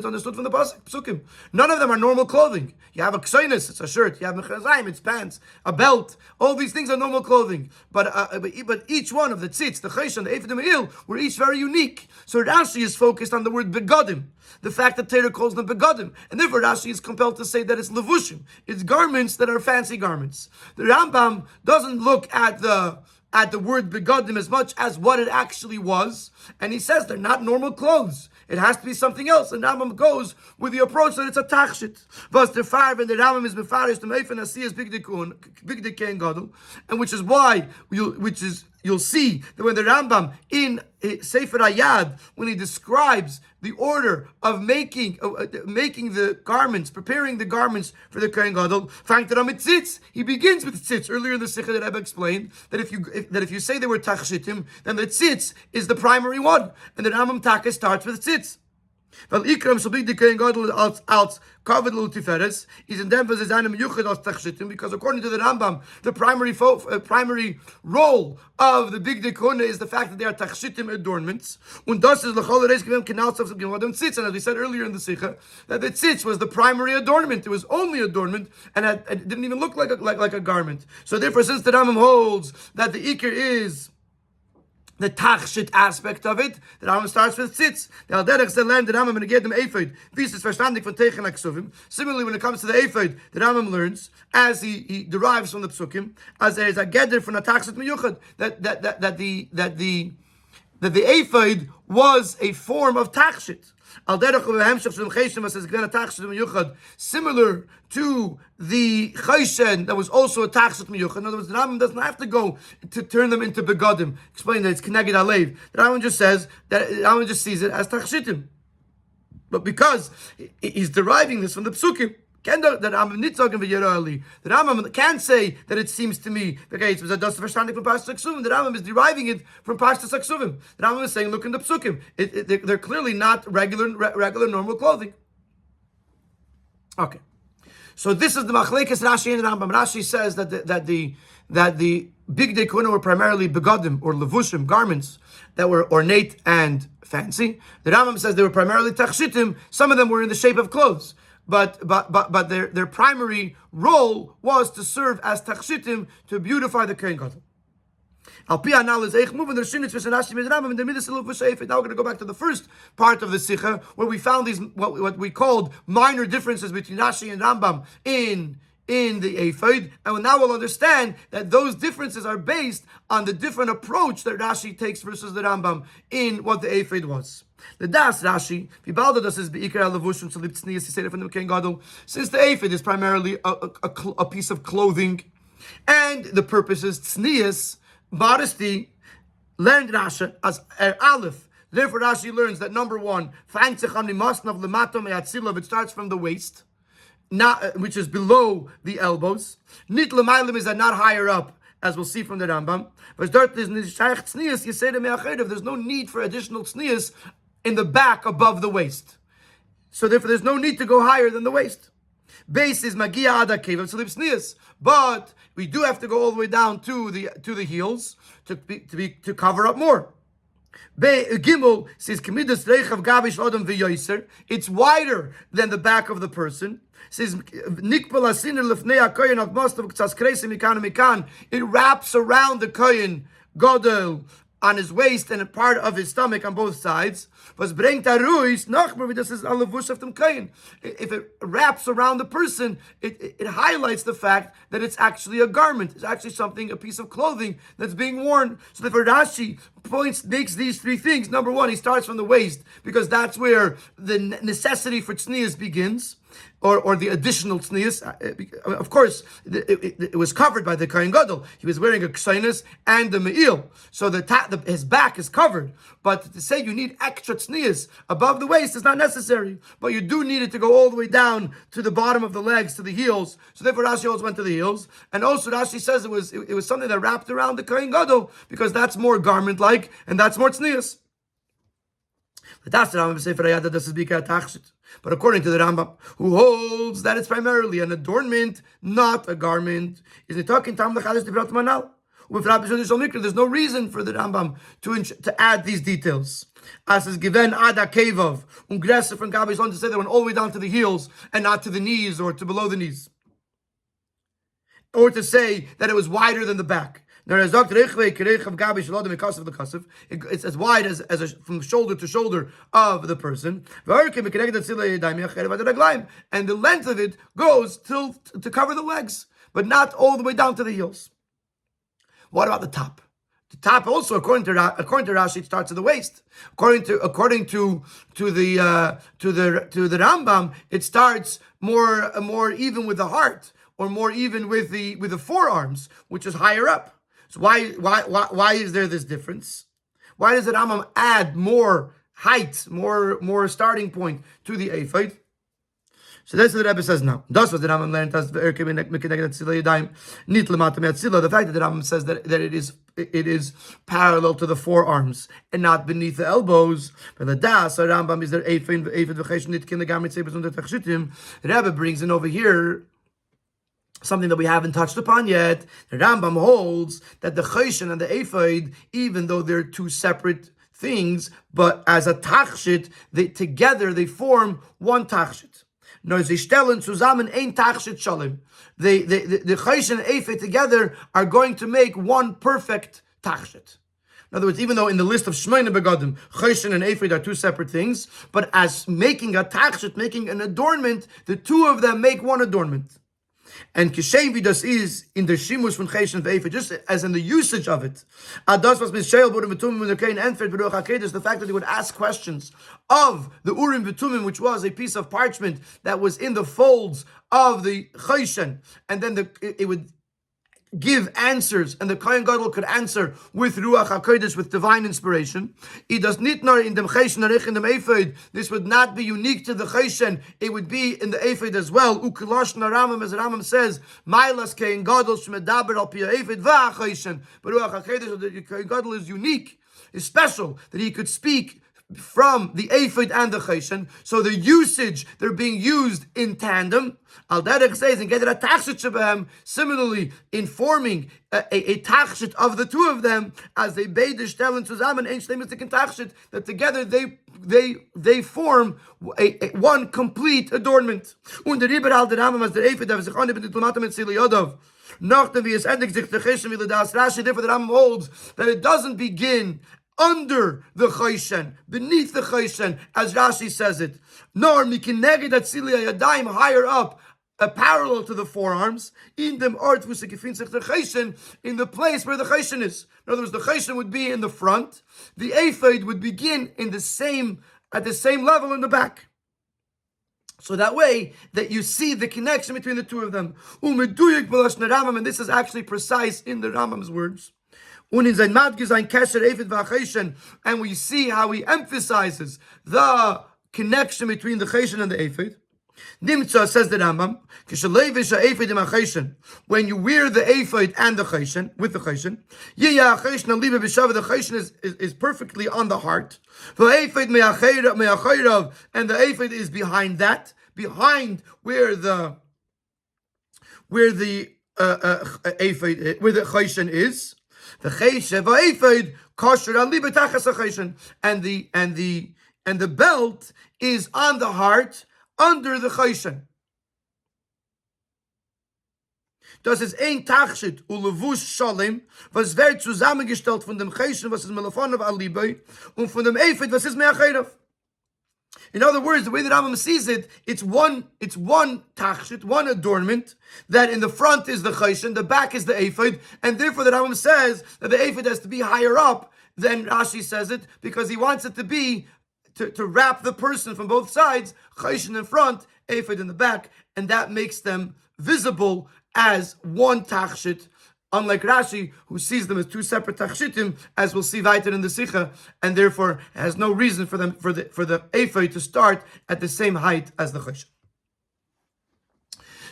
understood from the Psukim. None of them are normal clothing. You have a ksainis, it's a shirt. You have mechazayim, it's pants, a belt. All these things are normal clothing. But each one of the tzitz, the choshen, the ephod, the me'il, were each very unique. So Rashi is focused on the word begadim, the fact that Torah calls them begadim, and therefore Rashi is compelled to say that it's levushim. It's garments that are fancy garments. The Rambam doesn't look at the word begadim as much as what it actually was, and he says they're not normal clothes. It has to be something else. And Rambam goes with the approach that it's a tachshit. But the fire and the Rambam is mefarish the meifan asiyas big dekain gadol, and which is why you'll see that when the Rambam in Sefer Hayad, when he describes the order of making the garments, preparing the garments for the Kohen Gadol, he begins with tzitz. Earlier in the Sikha that I've explained that if you say they were tachshitim, then the tzitz is the primary one, and the Rambam Taka starts with tzitz. Weil Ikram so big the Kohen Gadol als covered little tiferes is in them as einem yuchad als tachshitim, because according to the Rambam, the primary role of the big dekona is the fact that they are tachshitim adornments. Und das ist lechol reis gevem kenals of geworden tzitz. And as we said earlier in the Sikha, that the tzitz was the primary adornment. It was only adornment, and it didn't even look like a garment. So therefore, since the Rambam holds that the ikr is the tachshit aspect of it, the Rambam starts with tzitz. The Alderech said, learn the Rambam and get them ephod. This is verstandig von Teichen HaKsuvim. Similarly, when it comes to the ephod, the Rambam learns, as he derives from the psukim, as there is a geder from a tachshit miyuchad, that the ephod was a form of tachshit. Similar to the choshen that was also a tachshit miyuchad. In other words, the Rambam doesn't have to go to turn them into begadim. Explain that it's keneged alev. The Rambam just says that the Rambam just sees it as tachshitim. But because he's deriving this from the psukim, the Rambam can't say that it seems to me the Rambam is deriving it from Pashtas Aksuvim. The Rambam is saying, look in the psukim. They're clearly not regular normal clothing. Okay, so this is the machlekes Rashi and Rambam. Rashi says that the big dekuna were primarily begadim or levushim, garments that were ornate and fancy. The Rambam says they were primarily tachshitim. Some of them were in the shape of clothes. But their primary role was to serve as tachshitim, to beautify the Kohen Gadol. Now we're going to go back to the first part of the Sikha, where we found these what we called minor differences between Rashi and Rambam in the ephod, and now we'll understand that those differences are based on the different approach that Rashi takes versus the Rambam in what the ephod was. The Das Rashi, since the ephod is primarily a piece of clothing, and the purpose is tznius, modesty, learned Rashi as Aleph. Therefore, Rashi learns that number one, it starts from the waist, which is below the elbows. Nit l'maylim is not higher up, as we'll see from the Rambam. There's no need for additional tznius in the back above the waist. So therefore, there's no need to go higher than the waist. Base is magia ada kevav tzlib tznius, but we do have to go all the way down to the heels to cover up more. Gimel says kemidas reichav gabish adam v'yoser. It's wider than the back of the person. Says nikpal asiner lefnei hakoyin of mastav k'tzas kreisim mikan mikan. It wraps around the koyin gadol on his waist and a part of his stomach on both sides. If it wraps around the person, it highlights the fact that it's actually a garment. It's actually something, a piece of clothing that's being worn. So the Rashi makes these three things. Number one, he starts from the waist because that's where the necessity for tznius begins. Or the additional tznius. Of course, it was covered by the Kohen Gadol. He was wearing a ksainis and a me'il, so his back is covered. But to say you need extra tznius above the waist is not necessary. But you do need it to go all the way down to the bottom of the legs, to the heels. So therefore, Rashi also went to the heels. And also, Rashi says it was something that wrapped around the Kohen Gadol because that's more garment-like and that's more tznius. But according to the Rambam, who holds that it's primarily an adornment, not a garment, is it talking There's no reason for the Rambam to add these details. As is given ada kevov, ungresse from Gabi on to say that went all the way down to the heels and not to the knees or to below the knees, or to say that it was wider than the back. It's as wide as from shoulder to shoulder of the person, and the length of it goes to cover the legs, but not all the way down to the heels. What about the top? The top also, according to Rashi, it starts at the waist. According to the Rambam, it starts more even with the heart, or more even with the forearms, which is higher up. So why is there this difference? Why does the Rambam add more height, more starting point to the ephod? So that's what the Rebbe says now. That's what the Rambam learned as the fact that the Rambam says that it is parallel to the forearms and not beneath the elbows. But the das Rambam is there ephod the Rebbe brings in over here something that we haven't touched upon yet. The Rambam holds that the choshen and the ephod, even though they're two separate things, but as a tachshit, together they form one tachshit. The choshen and ephod together are going to make one perfect tachshit. In other words, even though in the list of Shmeina Begadim, choshen and ephod are two separate things, but as making a tachshit, making an adornment, the two of them make one adornment. And kishem vidas is in the shimus from choshen ve'ephod, just as in the usage of it. Adas was mishael burim v'tumim when the kain entered v'ruach hakedes, the fact that they would ask questions of the urim v'tumim, which was a piece of parchment that was in the folds of the choshen, and then it would give answers, and the Kohen Gadol could answer with Ruach HaKodesh, with divine inspiration. It does nitnar in dem choshen arich in dem ephod. This would not be unique to the choshen; it would be in the ephod as well. Ukilosh naramam, as Ramam says, Mailas Kohen Gadol shmedaber al pi ephod va'choshen. But Ruach HaKodesh, the Kohen Gadol is unique, is special, that he could speak from the ephod and the choshen. So the usage, they're being used in tandem. Al derech says and get a tachshit shebehem. Similarly, in forming a tachshit of the two of them, as they beide stellen zusammen ein shlemistiken tachshit, that together they form one complete adornment. Und der Riber al der Ramam as der ephod have sich angebt mit Tomaten mit Siliyodov. Nachdem wie es endlich sich der choshen will das Rashi, therefore the Ramam holds that it doesn't begin under the choshen, beneath the choshen, as Rashi says it, nor mikineged atziliyah yadayim, higher up, parallel to the forearms, in them art v'sekifin the choshen, in the place where the choshen is. In other words, the choshen would be in the front, the ephod would begin at the same level in the back. So that way that you see the connection between the two of them. And this is actually precise in the Rambam's words. And we see how he emphasizes the connection between the choshen and the ephod. Nimtza, says the Rambam, when you wear the ephod and the choshen, with the choshen, the choshen is perfectly on the heart, and the ephod is behind that, behind where the choshen is. The chesed va'ephod kosher ali b'tachas ha'choshen, and the belt is on the heart under the choshen. Das ist ein Tachshit ulevush shalem, was wird zusammengestellt von dem Cheshen, was ist Melafonov alibai, und von dem Ephod, was ist Me'achayrav. In other words, the way that Rambam sees it, it's one tachshit, one adornment, that in the front is the cheshen, the back is the ephod, and therefore the Rambam says that the ephod has to be higher up than Rashi says it, because he wants it to be, to wrap the person from both sides, cheshen in front, ephod in the back, and that makes them visible as one tachshit, unlike Rashi, who sees them as two separate tachshitim, as we'll see weiter in the Sikha, and therefore has no reason for the ephod to start at the same height as the cheshen.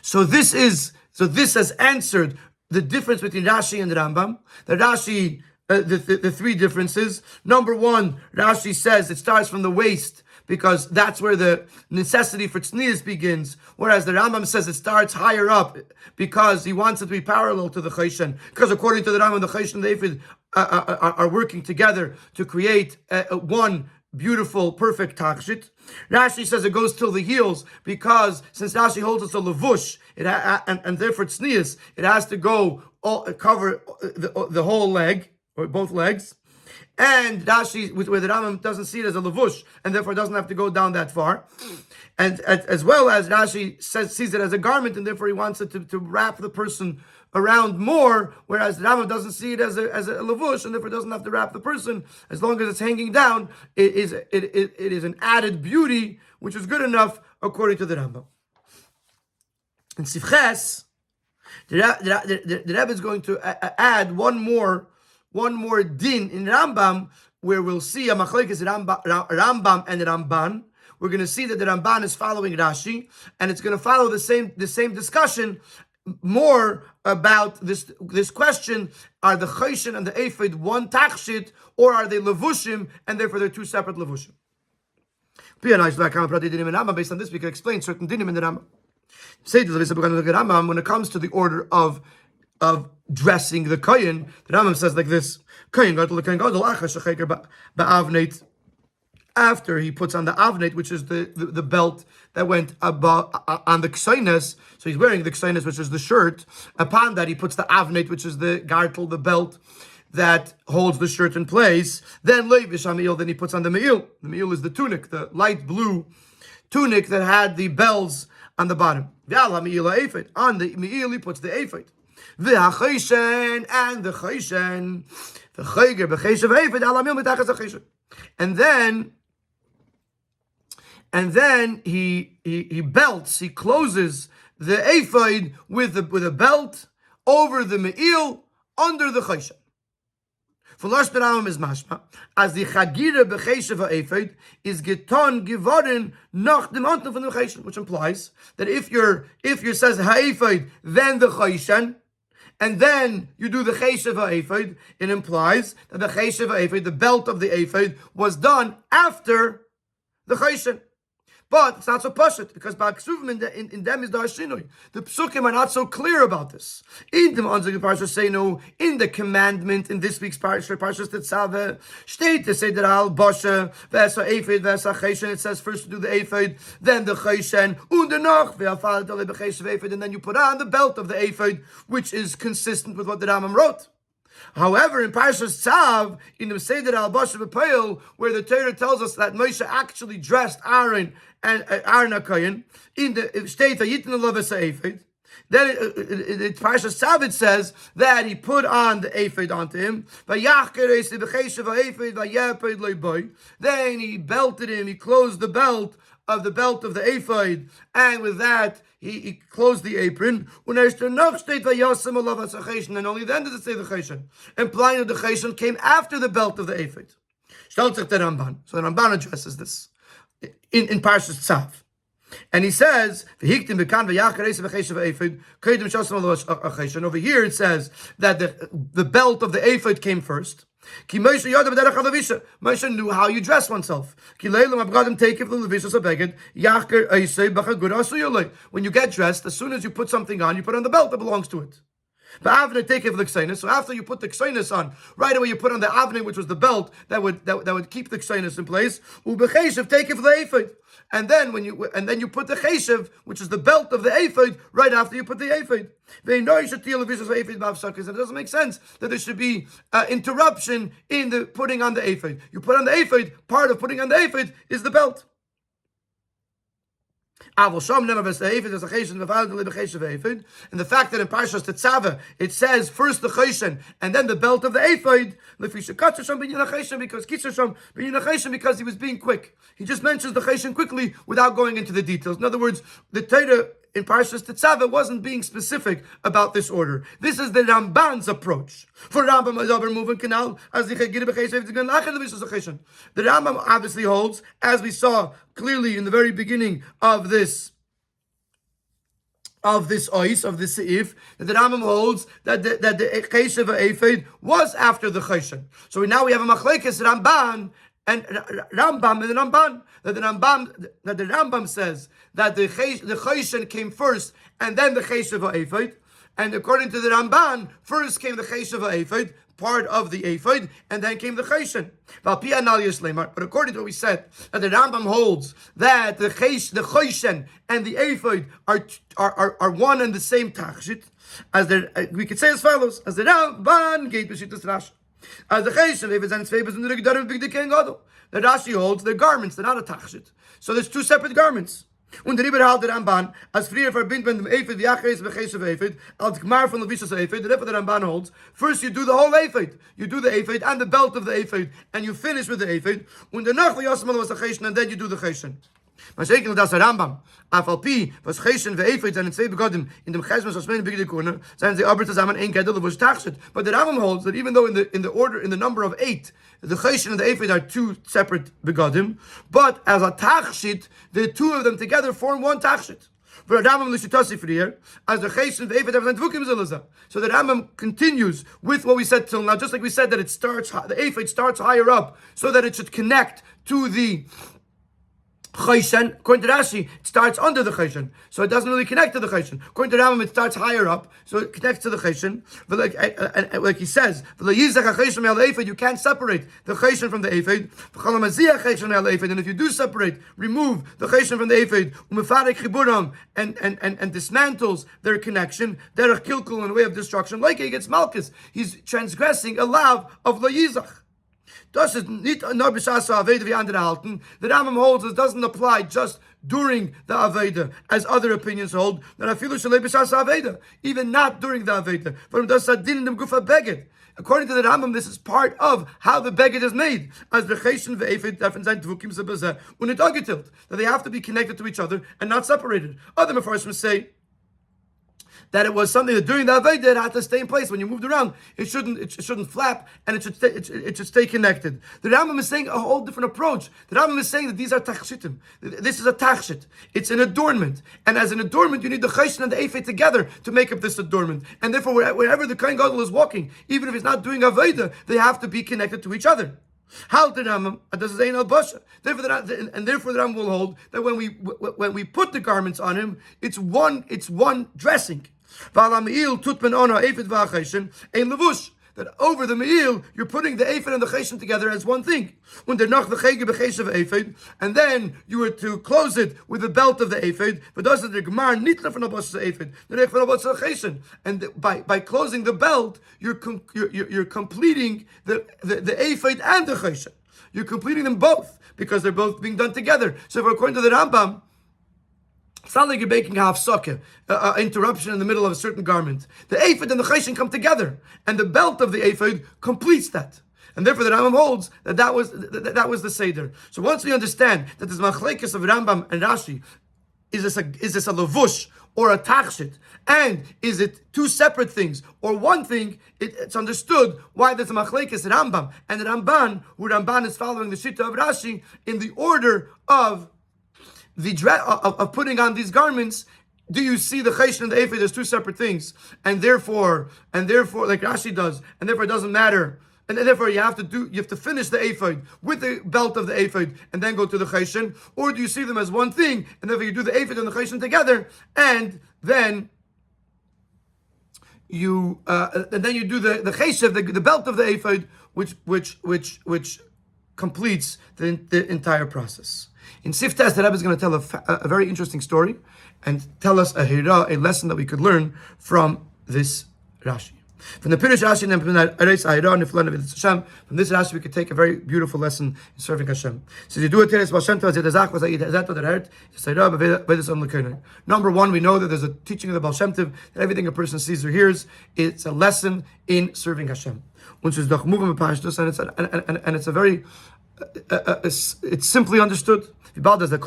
So this has answered the difference between Rashi and Rambam. The Rashi, the three differences. Number one, Rashi says it starts from the waist, because that's where the necessity for tznius begins, whereas the Rambam says it starts higher up, because he wants it to be parallel to the cheshen, because according to the Rambam, the cheshen and the ephod are working together to create one beautiful, perfect tachshit. Rashi says it goes till the heels, because since Rashi holds it's a levush, and therefore tznius, it has to go cover the whole leg, or both legs. And Rashi, where the Rambam doesn't see it as a levush, and therefore doesn't have to go down that far. And as well as Rashi sees it as a garment, and therefore he wants it to wrap the person around more, whereas the Rambam doesn't see it as a levush, and therefore doesn't have to wrap the person. As long as it's hanging down, it is an added beauty, which is good enough according to the Rambam. In Sifches, the Rebbe is going to add one more din in Rambam, where we'll see a machlekes Rambam and Ramban. We're going to see that the Ramban is following Rashi, and it's going to follow the same discussion more about this question: are the cheshen and the ephod one tachshit, or are they levushim, and therefore they're two separate levushim? Based on this, we can explain certain dinim in the Rambam. When it comes to the order of dressing the kohen, the Rambam says like this: after he puts on the avnet, which is the belt that went above on the ksainas, so he's wearing the ksainas, which is the shirt. Upon that, he puts the avnet, which is the gartel, the belt that holds the shirt in place. Then then he puts on the me'il. The me'il is the tunic, the light blue tunic that had the bells on the bottom. On the me'il, he puts the ephod. The cheshen and the cheshen, the chayger b'cheshev ephod alamil mitachas cheshen, and then he belts, he closes the ephod with a belt over the me'il under the cheshen. For Lashon Rambam is mashma as the chagira b'cheshev ephod is geton givorin nach dem Anton von the cheshen, which implies that if you says ha'ephod then the cheshen, and then you do the cheshev ha'ephod, it implies that the cheshev ha'ephod, the belt of the ephod, was done after the cheshen. But it's not so pashut, because in them is the hashinoi. The psukim are not so clear about this. In the commandment in this week's parasha, Parshas Tetzave, state to say that al basha v'esa ephod v'esa cheshen. It says first to do the ephod, then the cheshen, undenach ve'afal tale b'cheshev ephod, and then you put on the belt of the ephod, which is consistent with what the Rambam wrote. However, in Parshas Tzav, in the Seder al Basha B'Peil, where the Torah tells us that Moshe actually dressed Aaron and Aaron HaKohen, in the state of Yitin Alav Ephod, then in Parshas Tzav it says that he put on the ephod onto him. Then he belted him, he closed the belt of the ephod, and with that he closed the apron. And only then does it say the cheshen, implying that the cheshen came after the belt of the ephod. So the Ramban addresses this in Parshas Tzav. And he says, over here it says that the belt of the ephod came first. Moshe knew how you dress oneself. When you get dressed, as soon as you put something on, you put on the belt that belongs to it. So after you put the kseinis on, right away you put on the avne, which was the belt that would keep the kseinis in place. Ubecheshev take it for the ephod, and then you put the cheshev, which is the belt of the ephod, right after you put the ephod. It doesn't make sense that there should be interruption in the putting on the ephod. You put on the ephod. Part of putting on the ephod is the belt. And the fact that in Parshas Tetzave it says first the choshen and then the belt of the ephod, because he was being quick. He just mentions the choshen quickly without going into the details. In other words, the Torah in Parshas Tetzave wasn't being specific about this order. This is the Ramban's approach. For Rambam moving canal as the Rambam obviously holds, as we saw clearly in the very beginning of this seif, that the Rambam holds that the cheshev ephod was after the choshen. So now we have a machlekes Rambam and the Ramban. That the Rambam says that the choshen came first and then the cheshev ephod, and according to the Ramban, first came the cheshev ephod, part of the ephod, and then came the choshen. But according to what we said, that the Rambam holds that the choshen and the ephod are one and the same tachshit, we could say as follows: as the Ramban geht b'shittas Rashi, as the cheshev ephod and tzveibas and the gedarim big dikein gadol. The Rashi holds they're garments; they're not a tachshit. So there's two separate garments. Und der Ribber halt der Ramban, als früher verbindet man dem Ephod, die Achreis becheshev Ephod, als Gmar von Levisas Ephod. The Ribber the Ramban holds, first you do the whole Ephod. You do the Ephod and the belt of the Ephod, and you finish with the Ephod. Und danach v'yosmal was the cheshen, and then you do the cheshen. Mashiach das Rambam, afalpi was cheshen ve'ephod and zwei begodim in dem chesmes aus meine bigde corner, seien sie aber zusammen ein gedel was tachshit. But the Rambam holds that even though in the number of 8, the cheshen and the ephod are two separate begodim, but as a tachshit, the two of them together form one tachshit. For Rambam l'shitasi for here, as the cheshen the ephod have dvukim zelaza. So the Rambam continues with what we said till now, just like we said that the ephod starts higher up, so that it should connect to the choshen. According to Rashi, it starts under the choshen, so it doesn't really connect to the choshen. According to Rambam, it starts higher up, so it connects to the choshen. But like he says, you can't separate the choshen from the ephod. And if you do separate, remove the choshen from the ephod, and dismantles their connection, derech kilkul in a way of destruction, like he gets malchus, he's transgressing a law of layizach. Das ist nicht nur b'shas ha'aveda wie andere halten. The Rambam holds it doesn't apply just during the Aveda, as other opinions hold. That afilu shalei b'shas ha'aveda, even not during the Aveda. For das adin in the gufa beged. According to the Rambam, this is part of how the beged is made. As the cheshen ve'efed darfen sein dvukim zebazeh unit agetilt, that they have to be connected to each other and not separated. Other Mefarshim say that it was something that during the Aveda it had to stay in place. When you moved around, it shouldn't flap, and it should stay connected. The Rambam is saying a whole different approach. The Rambam is saying that these are tachshitim. This is a tachshit. It's an adornment, and as an adornment, you need the cheshen and the ephod together to make up this adornment. And therefore, wherever the kohen gadol is walking, even if he's not doing Aveda, they have to be connected to each other. Halt the Rambam, this is ein al basha. Therefore, the Rambam will hold that when we put the garments on him, it's one dressing. That over the me'il, you're putting the ephod and the cheshen together as one thing. And then you were to close it with the belt of the ephod. And by closing the belt, you're completing the ephod and the cheshen. You're completing them both because they're both being done together. So, according to the Rambam, it's not like you're making a hafsakah, interruption in the middle of a certain garment. The ephod and the cheshen come together, and the belt of the ephod completes that. And therefore, the Rambam holds that was the seder. So once we understand that this machlekes of Rambam and Rashi is this a levush or a tachshit, and is it two separate things or one thing, it's understood why there's a machlekes Rambam and the Ramban, who Ramban is following the shita of Rashi in the order of of putting on these garments. Do you see the cheshen and the ephod as two separate things, and therefore, like Rashi does, and therefore it doesn't matter, and therefore you have to finish the ephod with the belt of the ephod and then go to the cheshen, or do you see them as one thing, and therefore you do the ephod and the cheshen together, and then and then you do the chesed, the belt of the ephod, which completes the entire process. In Siftas, the Rebbe is going to tell a very interesting story and tell us a lesson that we could learn from this Rashi. From the Pirush Rashi from this Rashi we could take a very beautiful lesson in serving Hashem. So you do it. Number one, we know that there's a teaching of the Baal Shem Tov that everything a person sees or hears, it's a lesson in serving Hashem. And it's a very it's simply understood. Since everything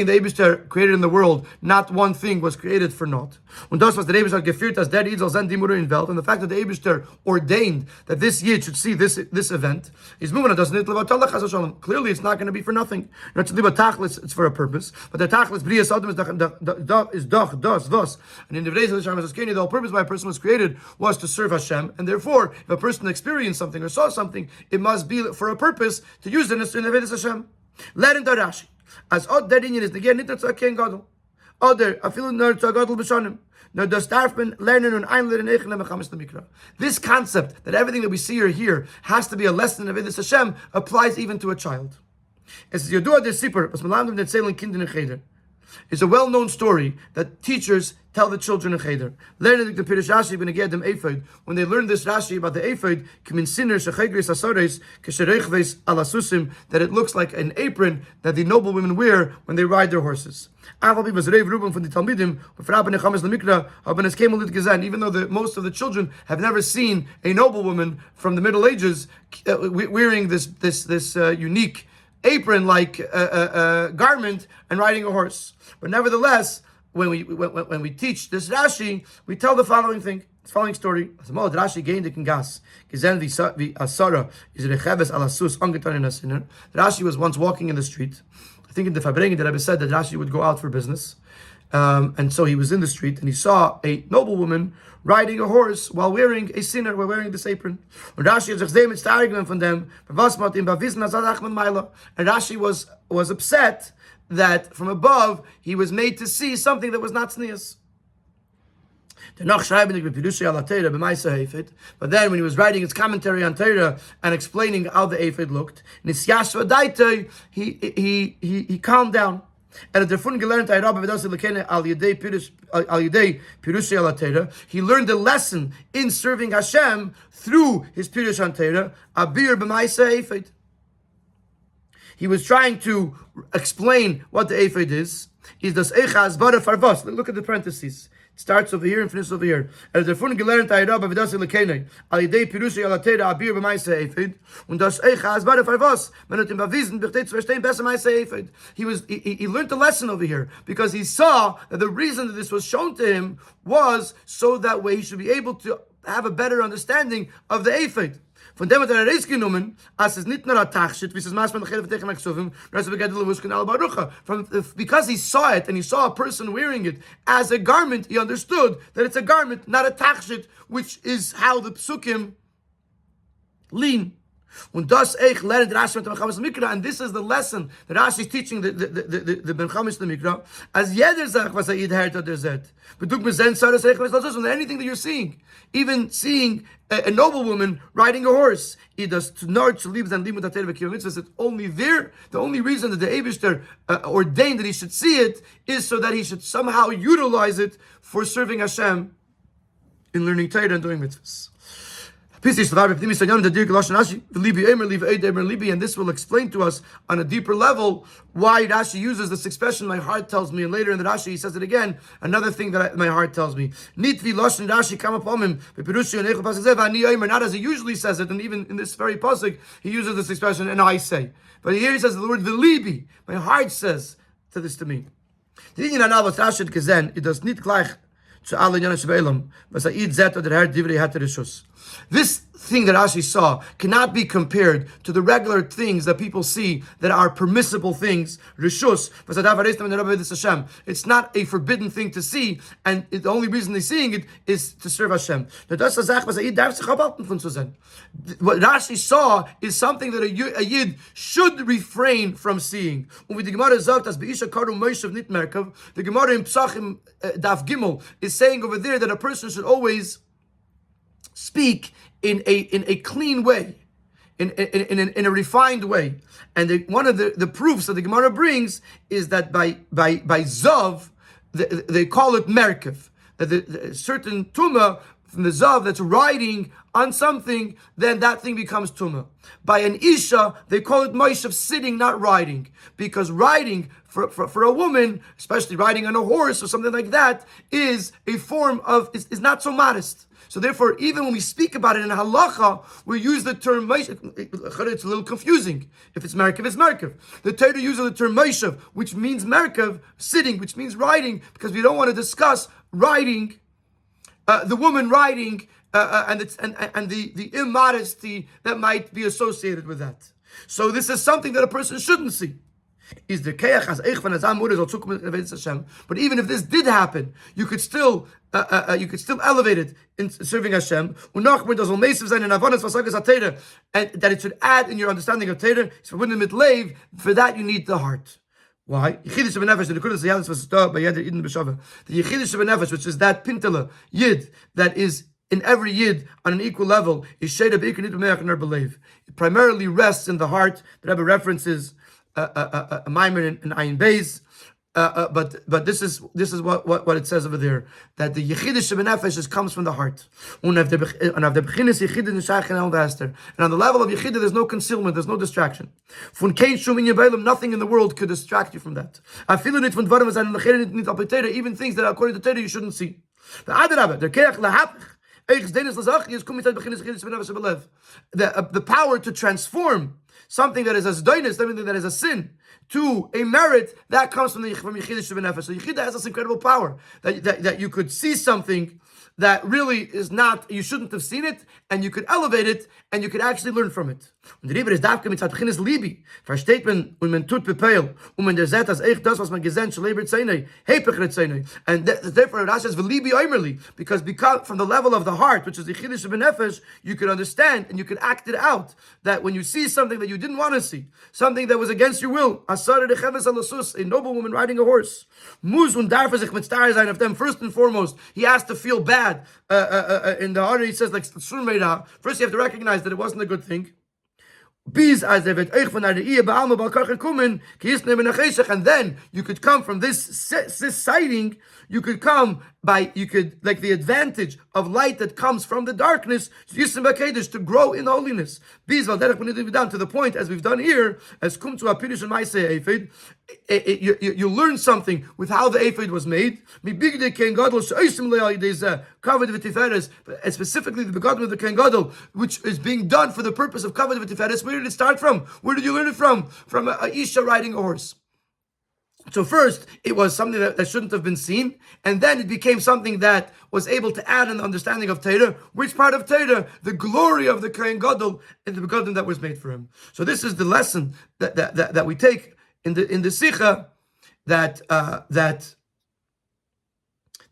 the Eibishter created in the world, not one thing was created for naught. And the fact that the Eibishter ordained that this Yid should see this event, clearly it's not going to be for nothing. It's for a purpose. But the Tachlis is thus. And in the whole purpose why a person was created was to serve Hashem. And therefore, if a person experienced something or saw something, it must be for a purpose to use it in the Vedas Hashem. Let in the Rashi. As od der Inyan is again nit zu kein Gadol. Oder a viel nur zu Gadol beshonim. Now das darf man lernen und einlernen in Mechamis Mikra. This concept that everything that we see or hear has to be a lesson of Vedas Hashem applies even to a child. As Yodua der Sipper, was man lernt mit Zelen Kinder in Cheder. It's a well-known story that teachers tell the children in Cheder. Learning the Pirush Rashi when they get them ephod. When they learn this Rashi about the ephod, that it looks like an apron that the noble women wear when they ride their horses. Even though most of the children have never seen a noblewoman from the Middle Ages wearing this unique apron-like garment and riding a horse. But nevertheless, when we teach this Rashi, we tell the following story. Rashi was once walking in the street. I think in the Fabrengen that Rabbi said that Rashi would go out for business. And so he was in the street and he saw a noblewoman riding a horse while wearing a sinner, while wearing this apron. And Rashi was upset that from above he was made to see something that was not tznius. But then when he was writing his commentary on Torah and explaining how the ephod looked, he calmed down. And he learned the lesson in serving Hashem through his Pirush on Torah. He was trying to explain what the ephod is. Look at the parentheses. It starts over here and finishes over here. He was he learned the lesson over here because he saw that the reason that this was shown to him was so that way he should be able to have a better understanding of the ephod. Von dem hat reis genommen, as es nicht nur a Tachshit, wie es maßmal nachher verteilen Aksuvim, because he saw it and he saw a person wearing it as a garment, he understood that it's a garment, not a Tachshit, which is how the Psukim lean. And this is the lesson that Rashi is teaching the Benchamis Mikra. As jeder sagt, was heard oder zet. Anything that you're seeing, even seeing a noblewoman riding a horse, it's only there. The only reason that the Eibishter ordained that he should see it is so that he should somehow utilize it for serving Hashem in learning Torah and doing mitzvahs. And this will explain to us on a deeper level why Rashi uses this expression, my heart tells me, and later in the Rashi he says it again, another thing that my heart tells me. Not as he usually says it, and even in this very pasuk he uses this expression, and I say. But here he says the word v'libi, my heart says this to me. It does not gleich zu allen Jahren Shvelam, was Eid zet oder Herr Divrei hat Rishus. This thing that Rashi saw cannot be compared to the regular things that people see that are permissible things. Rishus, it's not a forbidden thing to see, and the only reason they're seeing it is to serve Hashem. What Rashi saw is something that a Yid should refrain from seeing. The Gemara in Psachim Daf Gimel is saying over there that a person should always speak in a clean way, in a refined way. And one of the proofs that the Gemara brings is that by Zav, they call it Merkev, that the certain Tumah from the Zav that's riding on something, then that thing becomes Tumah. By an Isha, they call it Moshe, sitting, not riding, because riding for a woman, especially riding on a horse or something like that, is a form of, is not so modest. So therefore, even when we speak about it in halacha, we use the term Moshe. It's a little confusing. If it's Merkev, it's Merkev. The Torah uses the term Moshe, which means Merkev, sitting, which means riding, because we don't want to discuss riding, the woman riding, and the immodesty that might be associated with that. So this is something that a person shouldn't see. Is the but even if this did happen, you could still elevate it in serving Hashem, and that it should add in your understanding of Torah. For that you need the heart. Why? The Yechidish Nefesh, which is that pintala yid that is in every yid on an equal level, is it primarily rests in the heart. The Rebbe references a Maimon in Ayin Beis, but this is what it says over there, that the Yechidish Nefesh comes from the heart. And on the level of Yechida, there's no concealment, there's no distraction. Nothing in the world could distract you from that. Even things that according to Torah you shouldn't see. The power to transform something that is as doinus, something that is a sin, to a merit, that comes from Yechidish Nefesh. So Yechida has this incredible power that you could see something that really is not, you shouldn't have seen it, and you could elevate it, and you could actually learn from it. Und der Rebbe ist dafke mit Tzadchinis Libi, versteht man, und man tut bepeil, und man der Zet, als das, was man gesehen, schleibert Zeinei, hepech Retzeinei. And therefore, Rashi says, V'libi oimerli, because from the level of the heart, which is the Yechidish Nefesh, you could understand, and you could act it out, that when you see something that you didn't want to see, something that was against your will, Asar decheves alasus, a noble woman riding a horse, Muz und darf sich mit star sein of them, first and foremost, he has to feel bad. In the order he says, like first you have to recognize that it wasn't a good thing. And then you could come from this sighting, like the advantage of light that comes from the darkness, to grow in holiness. Down to the point, as we've done here, as come to you learn something with how the ephod was made. And specifically the begotten of the Kohen Gadol, which is being done for the purpose of kavod v'tiferes. Where did it start from? Where did you learn it from? From a Isha riding a horse. So first, it was something that shouldn't have been seen, and then it became something that was able to add an understanding of Torah. Which part of Torah? The glory of the Kohen Gadol and the begotten that was made for him. So this is the lesson that we take in the Sikha, that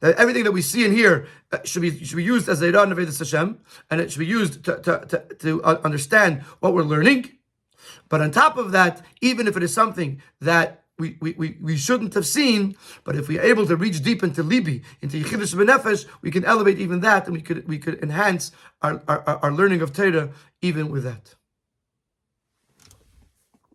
everything that we see in here should be used as a Eiran of Vedas Hashem, and it should be used to understand what we're learning. But on top of that, even if it is something that we shouldn't have seen, but if we are able to reach deep into Libi, into Yechidish B'Nefesh, we can elevate even that, and we could enhance our learning of Torah even with that.